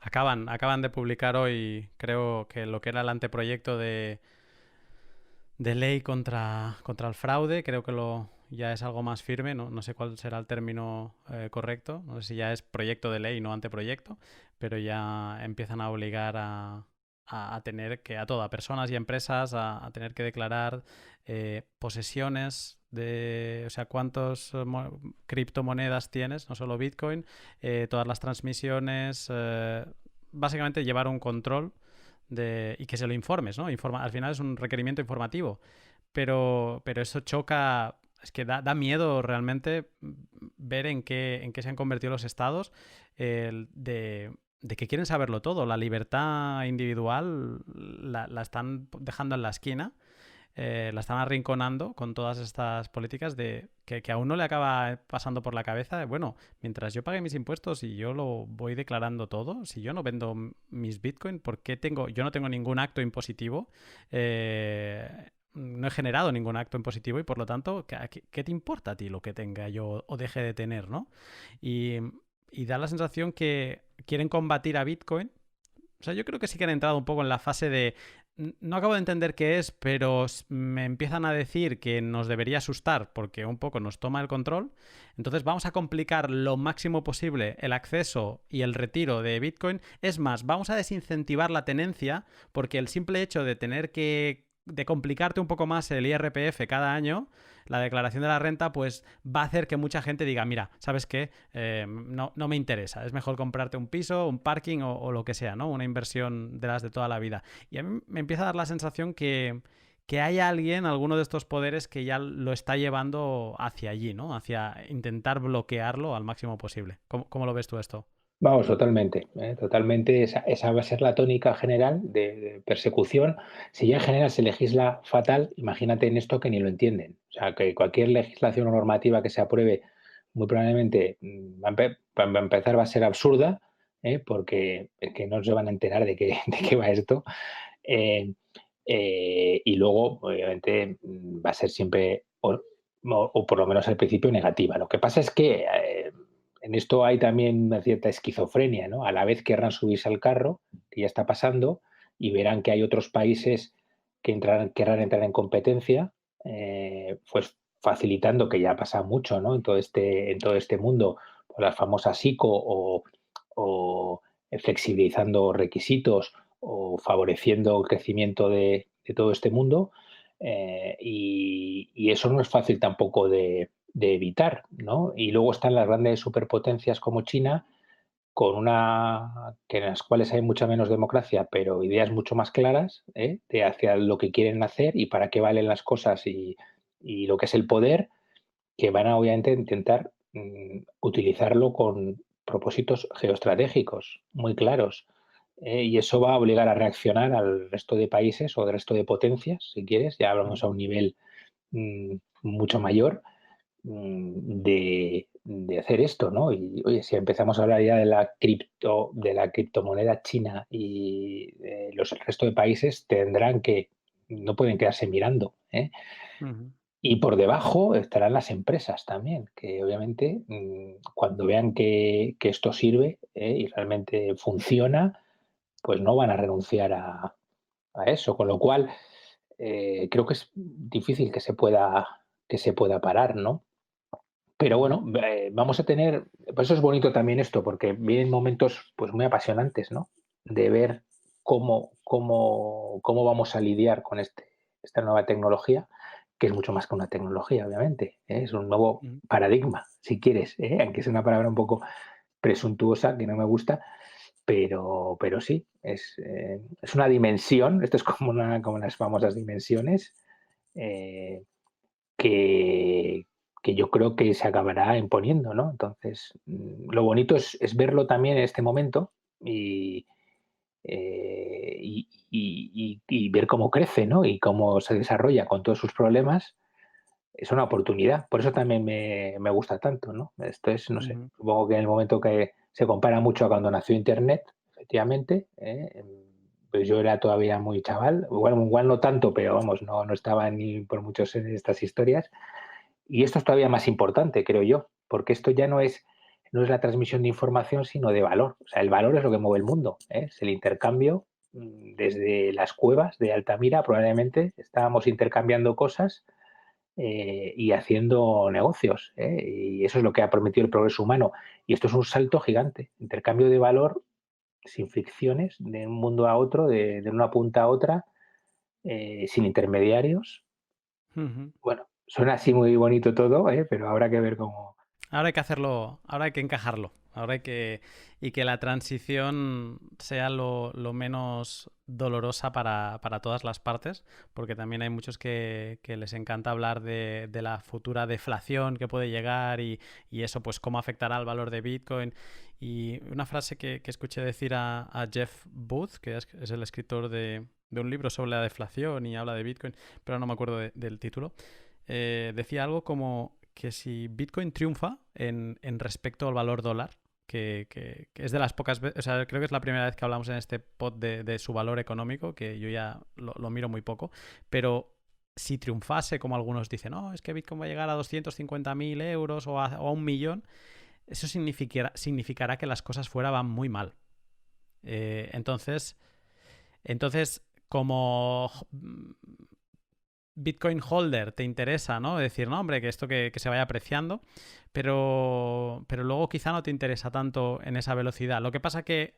Acaban de publicar hoy, creo que lo que era el anteproyecto de ley contra el fraude, creo que ya es algo más firme, no sé cuál será el término correcto, no sé si ya es proyecto de ley, no anteproyecto, pero ya empiezan a obligar a tener que, a personas y empresas, a tener que declarar posesiones o sea, cuántas criptomonedas tienes, no solo Bitcoin, todas las transmisiones, básicamente llevar un control y que se lo informes, ¿no? Al final es un requerimiento informativo, pero eso choca, es que da miedo realmente ver en qué se han convertido los estados, de que quieren saberlo todo. La libertad individual la están dejando en la esquina, la están arrinconando con todas estas políticas que a uno le acaba pasando por la cabeza. Bueno, mientras yo pague mis impuestos y yo lo voy declarando todo, si yo no vendo mis Bitcoin, ¿por qué yo no tengo ningún acto impositivo? No he generado ningún acto impositivo y por lo tanto, ¿qué te importa a ti lo que tenga yo o deje de tener, ¿no? Y, y da la sensación que quieren combatir a Bitcoin. O sea, yo creo que sí que han entrado un poco en la fase de no acabo de entender qué es, pero me empiezan a decir que nos debería asustar porque un poco nos toma el control. Entonces vamos a complicar lo máximo posible el acceso y el retiro de Bitcoin. Es más, vamos a desincentivar la tenencia porque el simple hecho de tener de complicarte un poco más el IRPF cada año, la declaración de la renta, pues va a hacer que mucha gente diga, mira, ¿sabes qué? No me interesa, es mejor comprarte un piso, un parking o lo que sea, ¿no? Una inversión de las de toda la vida. Y a mí me empieza a dar la sensación que hay alguien, alguno de estos poderes, que ya lo está llevando hacia allí, ¿no? Hacia intentar bloquearlo al máximo posible. ¿Cómo lo ves tú esto? Vamos, totalmente, totalmente. Esa va a ser la tónica general de persecución. Si ya en general se legisla fatal, imagínate en esto que ni lo entienden. O sea, que cualquier legislación o normativa que se apruebe, muy probablemente va a empezar va a ser absurda, porque es que no se van a enterar de qué, de qué va esto. Eh, y luego, obviamente, va a ser siempre, o por lo menos al principio, negativa. Lo que pasa es que en esto hay también una cierta esquizofrenia, ¿no? A la vez querrán subirse al carro, que ya está pasando, y verán que hay otros países que querrán entrar en competencia, pues facilitando, que ya pasa mucho, ¿no? En todo este mundo, pues las famosas ICO o flexibilizando requisitos o favoreciendo el crecimiento de todo este mundo. Y eso no es fácil tampoco de evitar, ¿no? Y luego están las grandes superpotencias como China, que en las cuales hay mucha menos democracia, pero ideas mucho más claras, de hacia lo que quieren hacer y para qué valen las cosas y lo que es el poder, que van a obviamente intentar utilizarlo con propósitos geoestratégicos muy claros. Y eso va a obligar a reaccionar al resto de países o al resto de potencias, si quieres, ya hablamos a un nivel mucho mayor, de hacer esto, ¿no? Y oye, si empezamos a hablar ya de la criptomoneda china y los el resto de países no pueden quedarse mirando, ¿eh? Ujú. Y por debajo estarán las empresas también, que obviamente cuando vean que esto sirve, y realmente funciona, pues no van a renunciar a eso. Con lo cual, creo que es difícil que se pueda parar, ¿no? Pero Ujú. bueno, vamos a tener, por eso es bonito también esto, porque vienen momentos pues muy apasionantes, ¿no? De ver cómo vamos a lidiar con esta nueva tecnología, que es mucho más que una tecnología, obviamente, ¿eh? Es un nuevo Ujú. paradigma, si quieres, aunque es una palabra un poco presuntuosa, que no me gusta, pero sí, es una dimensión, esto es como las famosas dimensiones, eh, que, que yo creo que se acabará imponiendo, ¿no? Entonces, lo bonito es verlo también en este momento y ver cómo crece, ¿no? Y cómo se desarrolla con todos sus problemas. Es una oportunidad. Por eso también me gusta tanto, ¿no? Esto es, no sé, Ujú. supongo que en el momento que se compara mucho a cuando nació Internet, efectivamente, pues yo era todavía muy chaval, igual no tanto, pero vamos, no estaba ni por muchos en estas historias. Y esto es todavía más importante, creo yo, porque esto ya no es la transmisión de información, sino de valor. O sea, el valor es lo que mueve el mundo, ¿eh? Es el intercambio. Desde las cuevas de Altamira probablemente estábamos intercambiando cosas y haciendo negocios, ¿eh? Y eso es lo que ha prometido el progreso humano. Y esto es un salto gigante, intercambio de valor sin fricciones, de un mundo a otro, de una punta a otra, sin intermediarios. Ujú. Bueno, suena así muy bonito todo, pero habrá que ver cómo. Ahora hay que hacerlo, ahora hay que encajarlo, ahora hay que... Y que la transición sea lo menos dolorosa para todas las partes, porque también hay muchos que les encanta hablar de la futura deflación que puede llegar y eso, pues cómo afectará al valor de Bitcoin. Y una frase que escuché decir a Jeff Booth, que es el escritor de un libro sobre la deflación y habla de Bitcoin, pero no me acuerdo del título, decía algo como que si Bitcoin triunfa en respecto al valor dólar, que es de las pocas veces, o sea, creo que es la primera vez que hablamos en este pod de su valor económico, que yo ya lo miro muy poco, pero si triunfase, como algunos dicen, no, es que Bitcoin va a llegar a 250.000 euros o a 1 millón, eso significará que las cosas fuera van muy mal. Entonces, como Bitcoin holder te interesa, ¿no? Decir, no, hombre, que esto que se vaya apreciando, pero luego quizá no te interesa tanto en esa velocidad. Lo que pasa que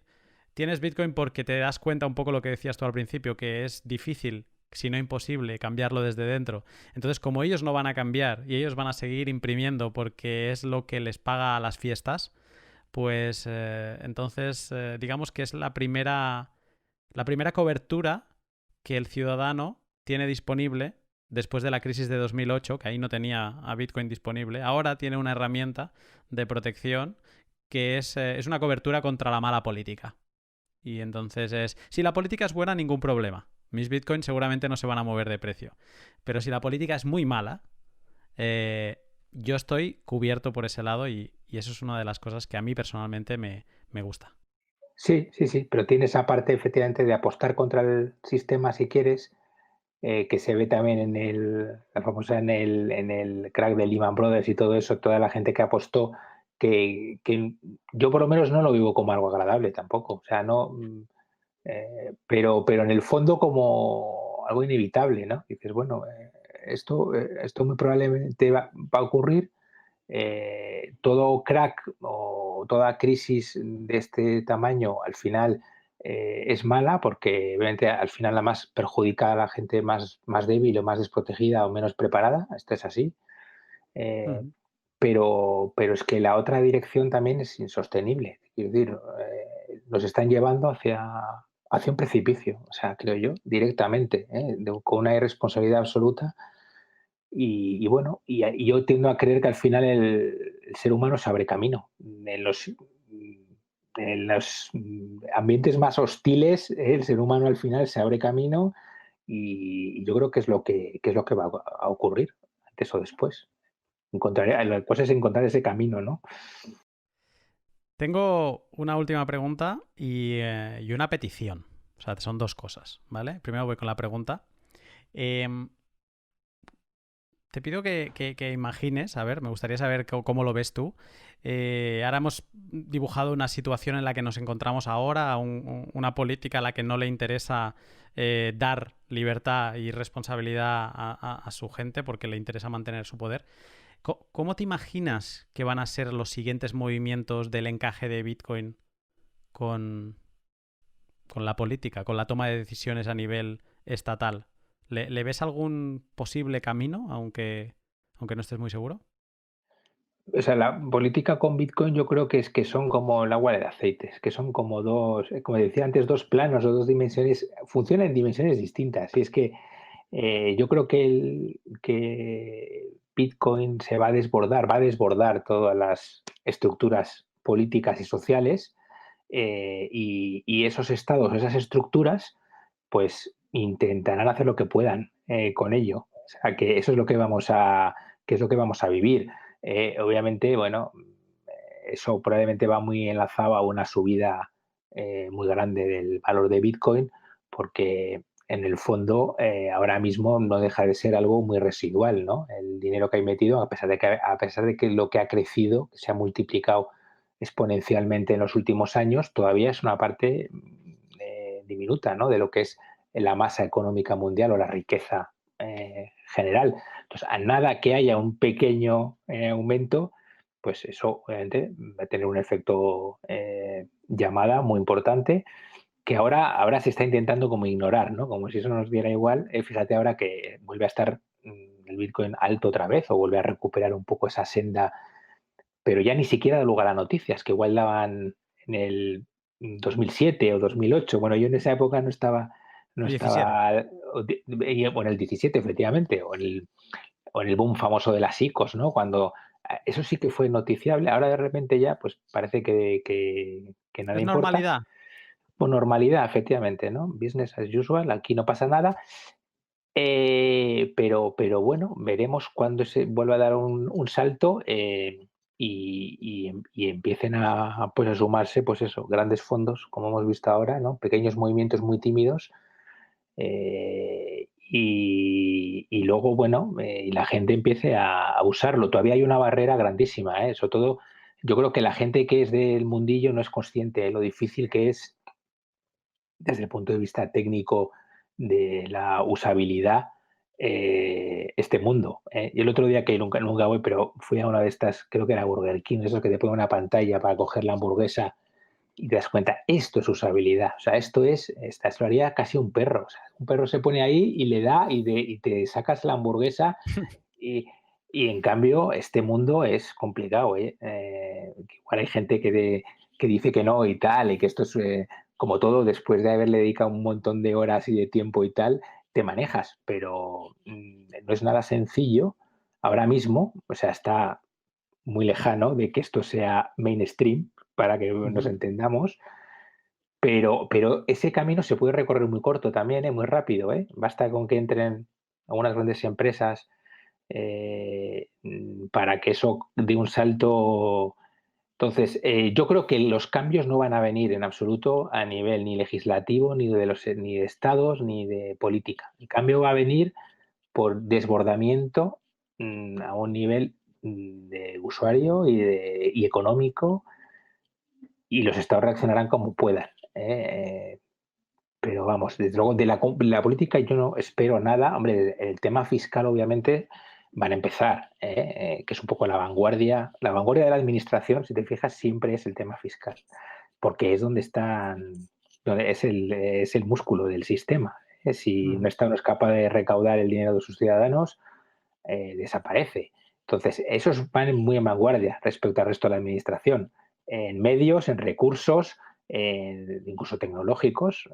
tienes Bitcoin porque te das cuenta un poco lo que decías tú al principio, que es difícil, si no imposible, cambiarlo desde dentro. Entonces, como ellos no van a cambiar y ellos van a seguir imprimiendo porque es lo que les paga a las fiestas, pues entonces digamos que es la primera cobertura que el ciudadano tiene disponible después de la crisis de 2008, que ahí no tenía a Bitcoin disponible. Ahora tiene una herramienta de protección que es una cobertura contra la mala política. Y entonces si la política es buena, ningún problema. Mis Bitcoins seguramente no se van a mover de precio. Pero si la política es muy mala, yo estoy cubierto por ese lado y eso es una de las cosas que a mí personalmente me gusta. Sí, sí, sí, pero tiene esa parte efectivamente de apostar contra el sistema si quieres, que se ve también la famosa en el crack de Lehman Brothers y todo eso, toda la gente que apostó, que yo por lo menos no lo vivo como algo agradable tampoco, o sea, no, pero en el fondo como algo inevitable, ¿no? Dices, bueno, esto muy probablemente va a ocurrir. Todo crack o toda crisis de este tamaño al final es mala porque obviamente al final la más perjudica a la gente más débil o más desprotegida o menos preparada, esto es así. Eh, Ujú. pero es que la otra dirección también es insostenible. Quiero decir, nos están llevando hacia un precipicio, o sea, creo yo, directamente, con una irresponsabilidad absoluta y bueno, y yo tiendo a creer que al final el ser humano se abre camino. En los ambientes más hostiles, el ser humano al final se abre camino y yo creo que es lo que va a ocurrir antes o después. La cosa es encontrar ese camino, ¿no? Tengo una última pregunta y una petición. O sea, son dos cosas, ¿vale? Primero voy con la pregunta. Em, Te pido que imagines, a ver, me gustaría saber cómo lo ves tú. Ahora hemos dibujado una situación en la que nos encontramos ahora, una política a la que no le interesa dar libertad y responsabilidad a su gente porque le interesa mantener su poder. ¿Cómo te imaginas que van a ser los siguientes movimientos del encaje de Bitcoin con, con la política, con la toma de decisiones a nivel estatal? ¿Le ves algún posible camino, aunque no estés muy seguro? O sea, la política con Bitcoin yo creo que son como el agua de aceites, que son como dos, como decía antes, dos planos o dos dimensiones, funcionan en dimensiones distintas. Y es que yo creo que Bitcoin se va a desbordar todas las estructuras políticas y sociales, y esos estados, esas estructuras, pues intentarán hacer lo que puedan con ello. O sea, que eso es lo que vamos a vivir. Obviamente, bueno, eso probablemente va muy enlazado a una subida muy grande del valor de Bitcoin, porque en el fondo ahora mismo no deja de ser algo muy residual, ¿no? El dinero que hay metido, a pesar de que lo que ha crecido, que se ha multiplicado exponencialmente en los últimos años, todavía es una parte diminuta, ¿no? De lo que es la masa económica mundial o la riqueza general. Entonces, a nada que haya un pequeño aumento, pues eso obviamente va a tener un efecto llamada muy importante que ahora se está intentando como ignorar, ¿no? Como si eso nos diera igual. Fíjate ahora que vuelve a estar el Bitcoin alto otra vez o vuelve a recuperar un poco esa senda, pero ya ni siquiera da lugar a noticias, que igual daban en el 2007 o 2008. Bueno, yo en esa época no 17. estaba, o en el 17 efectivamente, o en el boom famoso de las ICOs, ¿no? Cuando eso sí que fue noticiable, ahora de repente ya pues parece que nada Es importa. normalidad. Pues normalidad, efectivamente, ¿no? Business as usual, aquí no pasa nada. Pero bueno, veremos cuándo se vuelva a dar un salto, y empiecen pues, a sumarse, pues eso, grandes fondos, como hemos visto ahora, ¿no? Pequeños movimientos muy tímidos, y luego, bueno, y la gente empiece a usarlo. Todavía hay una barrera grandísima, ¿eh? Sobre todo, yo creo que la gente que es del mundillo no es consciente de lo difícil que es desde el punto de vista técnico de la usabilidad, este mundo. Yo el otro día, que nunca voy, pero fui a una de estas, creo que era Burger King, eso que te pone una pantalla para coger la hamburguesa y te das cuenta, esto es usabilidad. O sea, esto lo haría casi un perro. O sea, un perro se pone ahí y le da y te sacas la hamburguesa, y, y en cambio este mundo es complicado, ¿eh? Igual hay gente que dice que no y tal, y que esto es, como todo, después de haberle dedicado un montón de horas y de tiempo y tal, te manejas, pero no es nada sencillo ahora mismo. O sea, está muy lejano de que esto sea mainstream, para que nos Ujú. entendamos, pero ese camino se puede recorrer muy corto también, muy rápido, ¿eh? Basta con que entren algunas grandes empresas, para que eso dé un salto. Entonces, yo creo que los cambios no van a venir en absoluto a nivel ni legislativo, ni de estados, ni de política. El cambio va a venir por desbordamiento, a un nivel, de usuario y económico, y los estados reaccionarán como puedan, ¿eh? Pero vamos, desde luego, de la política yo no espero nada. Hombre, el tema fiscal, obviamente, van a empezar, que es un poco la vanguardia. La vanguardia de la administración, si te fijas, siempre es el tema fiscal, porque es donde es el músculo del sistema. Si un Ujú. Estado no es capaz de recaudar el dinero de sus ciudadanos, desaparece. Entonces, esos van muy en vanguardia respecto al resto de la administración, en medios, en recursos, incluso tecnológicos.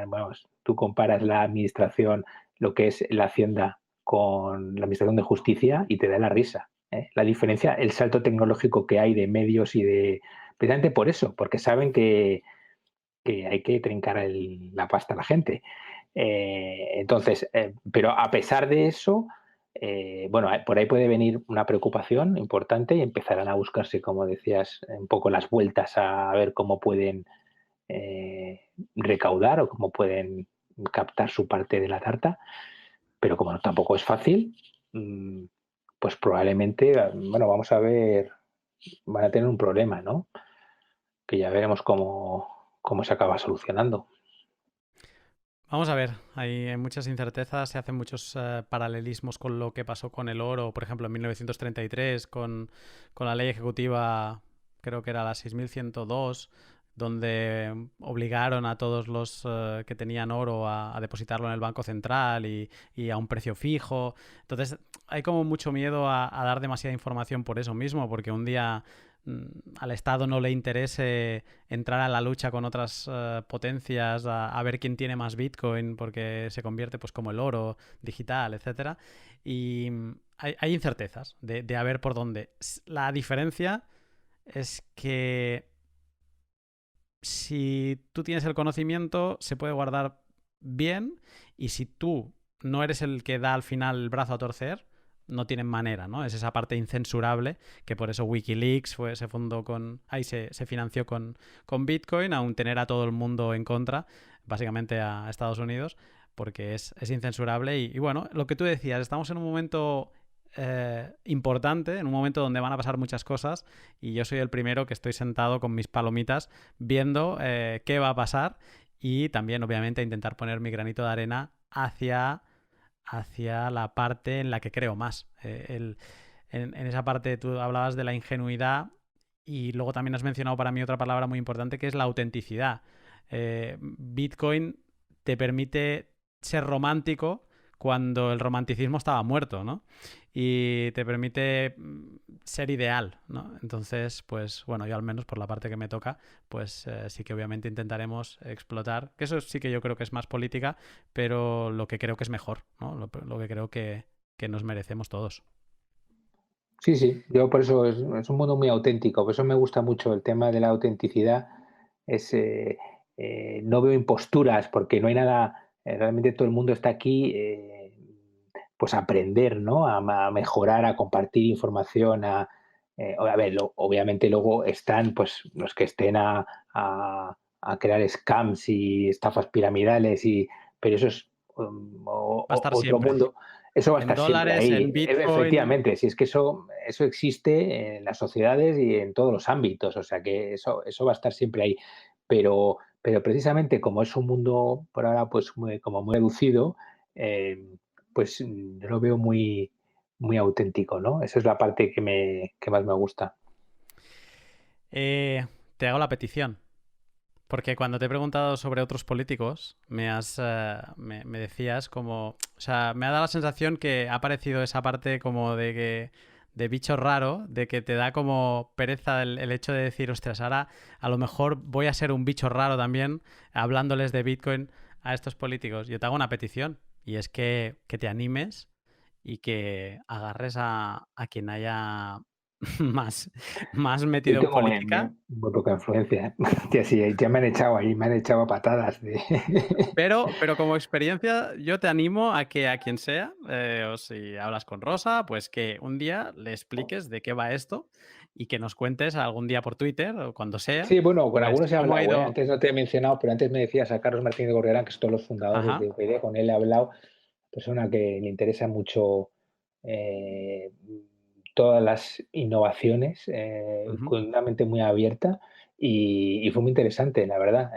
Vamos, tú comparas la administración, lo que es la Hacienda, con la administración de justicia y te da la risa, ¿eh? La diferencia, el salto tecnológico que hay de medios precisamente por eso, porque saben que hay que trincar la pasta a la gente. Entonces, pero a pesar de eso, bueno, por ahí puede venir una preocupación importante y empezarán a buscarse, como decías, un poco las vueltas a ver cómo pueden, recaudar o cómo pueden captar su parte de la tarta. Pero como tampoco es fácil, pues probablemente, bueno, vamos a ver, van a tener un problema, ¿no? Que ya veremos cómo se acaba solucionando. Vamos a ver, hay muchas incertezas, se hacen muchos paralelismos con lo que pasó con el oro, por ejemplo, en 1933, con la ley ejecutiva, creo que era la 6102, donde obligaron a todos los que tenían oro a depositarlo en el Banco Central y a un precio fijo. Entonces, hay como mucho miedo a dar demasiada información por eso mismo, porque un día al Estado no le interese entrar a la lucha con otras potencias a ver quién tiene más Bitcoin porque se convierte pues como el oro digital, etcétera. Y hay incertezas de a ver por dónde. La diferencia es que si tú tienes el conocimiento se puede guardar bien, y si tú no eres el que da al final el brazo a torcer, no tienen manera, ¿no? Es esa parte incensurable, que por eso Wikileaks se fundó ahí se financió con Bitcoin, aun tener a todo el mundo en contra, básicamente a Estados Unidos, porque es incensurable. Y bueno, lo que tú decías, estamos en un momento importante, en un momento donde van a pasar muchas cosas, y yo soy el primero que estoy sentado con mis palomitas viendo qué va a pasar, y también obviamente intentar poner mi granito de arena hacia la parte en la que creo más. En esa parte tú hablabas de la ingenuidad, y luego también has mencionado para mí otra palabra muy importante, que es la autenticidad. Bitcoin te permite ser romántico cuando el romanticismo estaba muerto, ¿no? Y te permite ser ideal, ¿no? Entonces, pues bueno, yo al menos por la parte que me toca, pues sí que obviamente intentaremos explotar, que eso sí que yo creo que es más política, pero lo que creo que es mejor, ¿no? Lo que creo que nos merecemos todos. Sí, sí, yo por eso es un mundo muy auténtico, por eso me gusta mucho el tema de la autenticidad. Es, no veo imposturas porque no hay nada, realmente todo el mundo está aquí pues a aprender, ¿no? A mejorar, a compartir información, a ver, obviamente luego están pues los que estén a crear scams y estafas piramidales, pero eso es Va a estar otro siempre. mundo. Eso va a En estar siempre dólares, en ahí. Bitcoin. Efectivamente, si es que eso existe en las sociedades y en todos los ámbitos, o sea que eso va a estar siempre ahí. Pero precisamente como es un mundo por ahora pues como muy reducido, pues yo lo veo muy, muy auténtico, ¿no? Esa es la parte que más me gusta. Te hago la petición. Porque cuando te he preguntado sobre otros políticos, me decías como... O sea, me ha dado la sensación que ha aparecido esa parte como de bicho raro, de que te da como pereza el hecho de decir, ostras, ahora a lo mejor voy a ser un bicho raro también hablándoles de Bitcoin a estos políticos. Yo te hago una petición y es que te animes y que agarres a quien haya más, más Yo metido en tengo política. muy poca influencia. Ya, sí, ya me han echado ahí, me han echado a patadas. Pero como experiencia, yo te animo a que a quien sea, o si hablas con Rosa, pues que un día le expliques de qué va esto y que nos cuentes algún día por Twitter o cuando sea, Sí, bueno, con pues algunos he cómo ha hablado, ¿eh? ido. Antes no te he mencionado, pero antes me decías a Carlos Martínez de Gorriarán, que es todos los fundadores Ajá. de UPyD, con él he hablado, persona que le interesa mucho todas las innovaciones, Ujú. con una mente muy abierta y fue muy interesante, la verdad,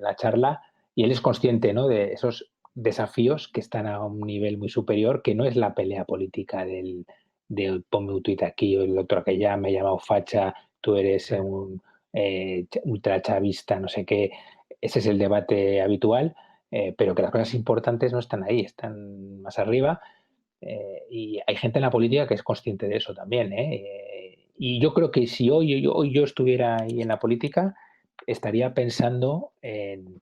la charla. Y él es consciente, ¿no? De esos desafíos que están a un nivel muy superior, que no es la pelea política del ponme un tuit aquí o el otro que ya me he llamado facha, tú eres Sí. un ultrachavista, no sé qué. Ese es el debate habitual, pero que las cosas importantes no están ahí, están más arriba. Y hay gente en la política que es consciente de eso también, ¿eh? Y yo creo que si hoy yo estuviera ahí en la política, estaría pensando en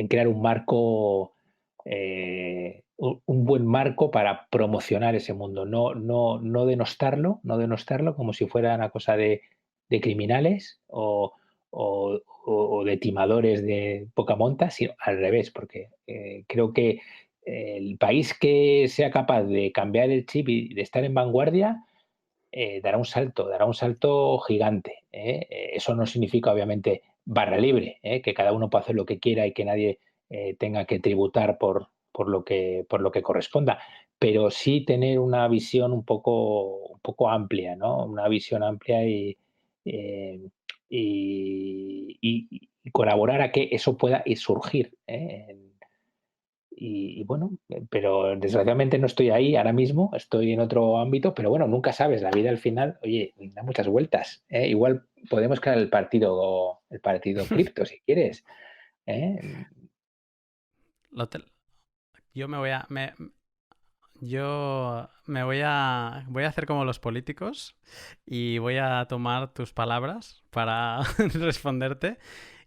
crear un marco, un buen marco para promocionar ese mundo, no denostarlo, no denostarlo como si fuera una cosa de criminales o de timadores de poca monta, sino al revés, porque creo que el país que sea capaz de cambiar el chip y de estar en vanguardia, dará un salto gigante. Eso no significa, obviamente, barra libre, que cada uno puede hacer lo que quiera y que nadie tenga que tributar por lo que corresponda, pero sí tener una visión un poco amplia, ¿no? Una visión amplia eh, y colaborar a que eso pueda surgir. Y bueno, pero desgraciadamente no estoy ahí ahora mismo, estoy en otro ámbito, pero bueno, nunca sabes, la vida al final, oye, da muchas vueltas, ¿eh? Igual podemos crear el partido cripto si quieres, ¿eh? Lo te- yo me voy a. Yo voy a hacer como los políticos y voy a tomar tus palabras para responderte.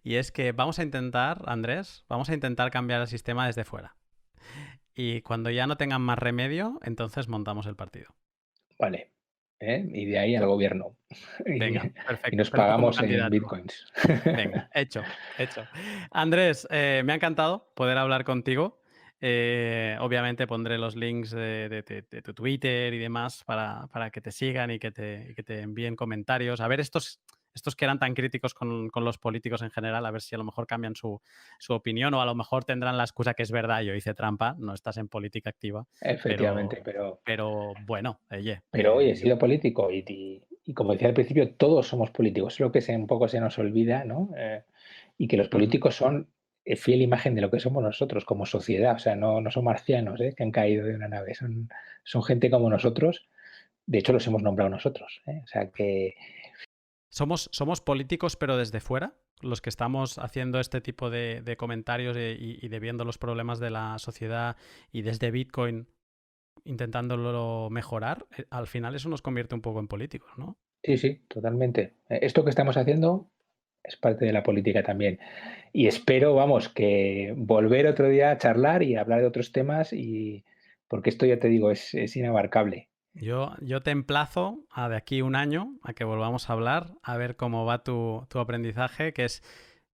Y es que vamos a intentar, Andrés, vamos a intentar cambiar el sistema desde fuera. Y cuando ya no tengan más remedio, entonces montamos el partido. Vale, y de ahí al gobierno. Y, Venga, y perfecto. nos Pero tú como pagamos en candidato. bitcoins. Venga, hecho, hecho. Andrés, me ha encantado poder hablar contigo. Obviamente pondré los links de tu Twitter y demás para que te sigan y que te envíen comentarios. A ver, estos que eran tan críticos con los políticos en general, a ver si a lo mejor cambian su opinión o a lo mejor tendrán la excusa que es verdad, yo hice trampa, no estás en política activa, Efectivamente, pero, pero bueno, oye, pero oye, he sido político y como decía al principio, todos somos políticos, es lo que un poco se nos olvida, ¿no? Y que los ujú. políticos son fiel imagen de lo que somos nosotros como sociedad, o sea, no son marcianos, que han caído de una nave, son gente como nosotros, de hecho los hemos nombrado nosotros, o sea que ¿Somos políticos pero desde fuera? los que estamos haciendo este tipo de comentarios y de viendo los problemas de la sociedad y desde Bitcoin intentándolo mejorar, al final eso nos convierte un poco en políticos, ¿no? Sí, sí, totalmente. Esto que estamos haciendo es parte de la política también. Y espero, vamos, que volver otro día a charlar y hablar de otros temas y porque esto ya te digo, es inabarcable. Yo te emplazo a de aquí un año a que volvamos a hablar, a ver cómo va tu aprendizaje, que es,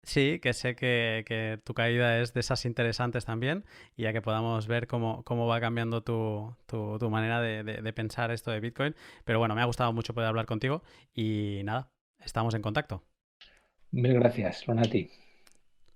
sí, que sé que tu caída es de esas interesantes también, y a que podamos ver cómo va cambiando tu manera de pensar esto de Bitcoin. Pero bueno, me ha gustado mucho poder hablar contigo y nada, estamos en contacto. Mil gracias, Lonati.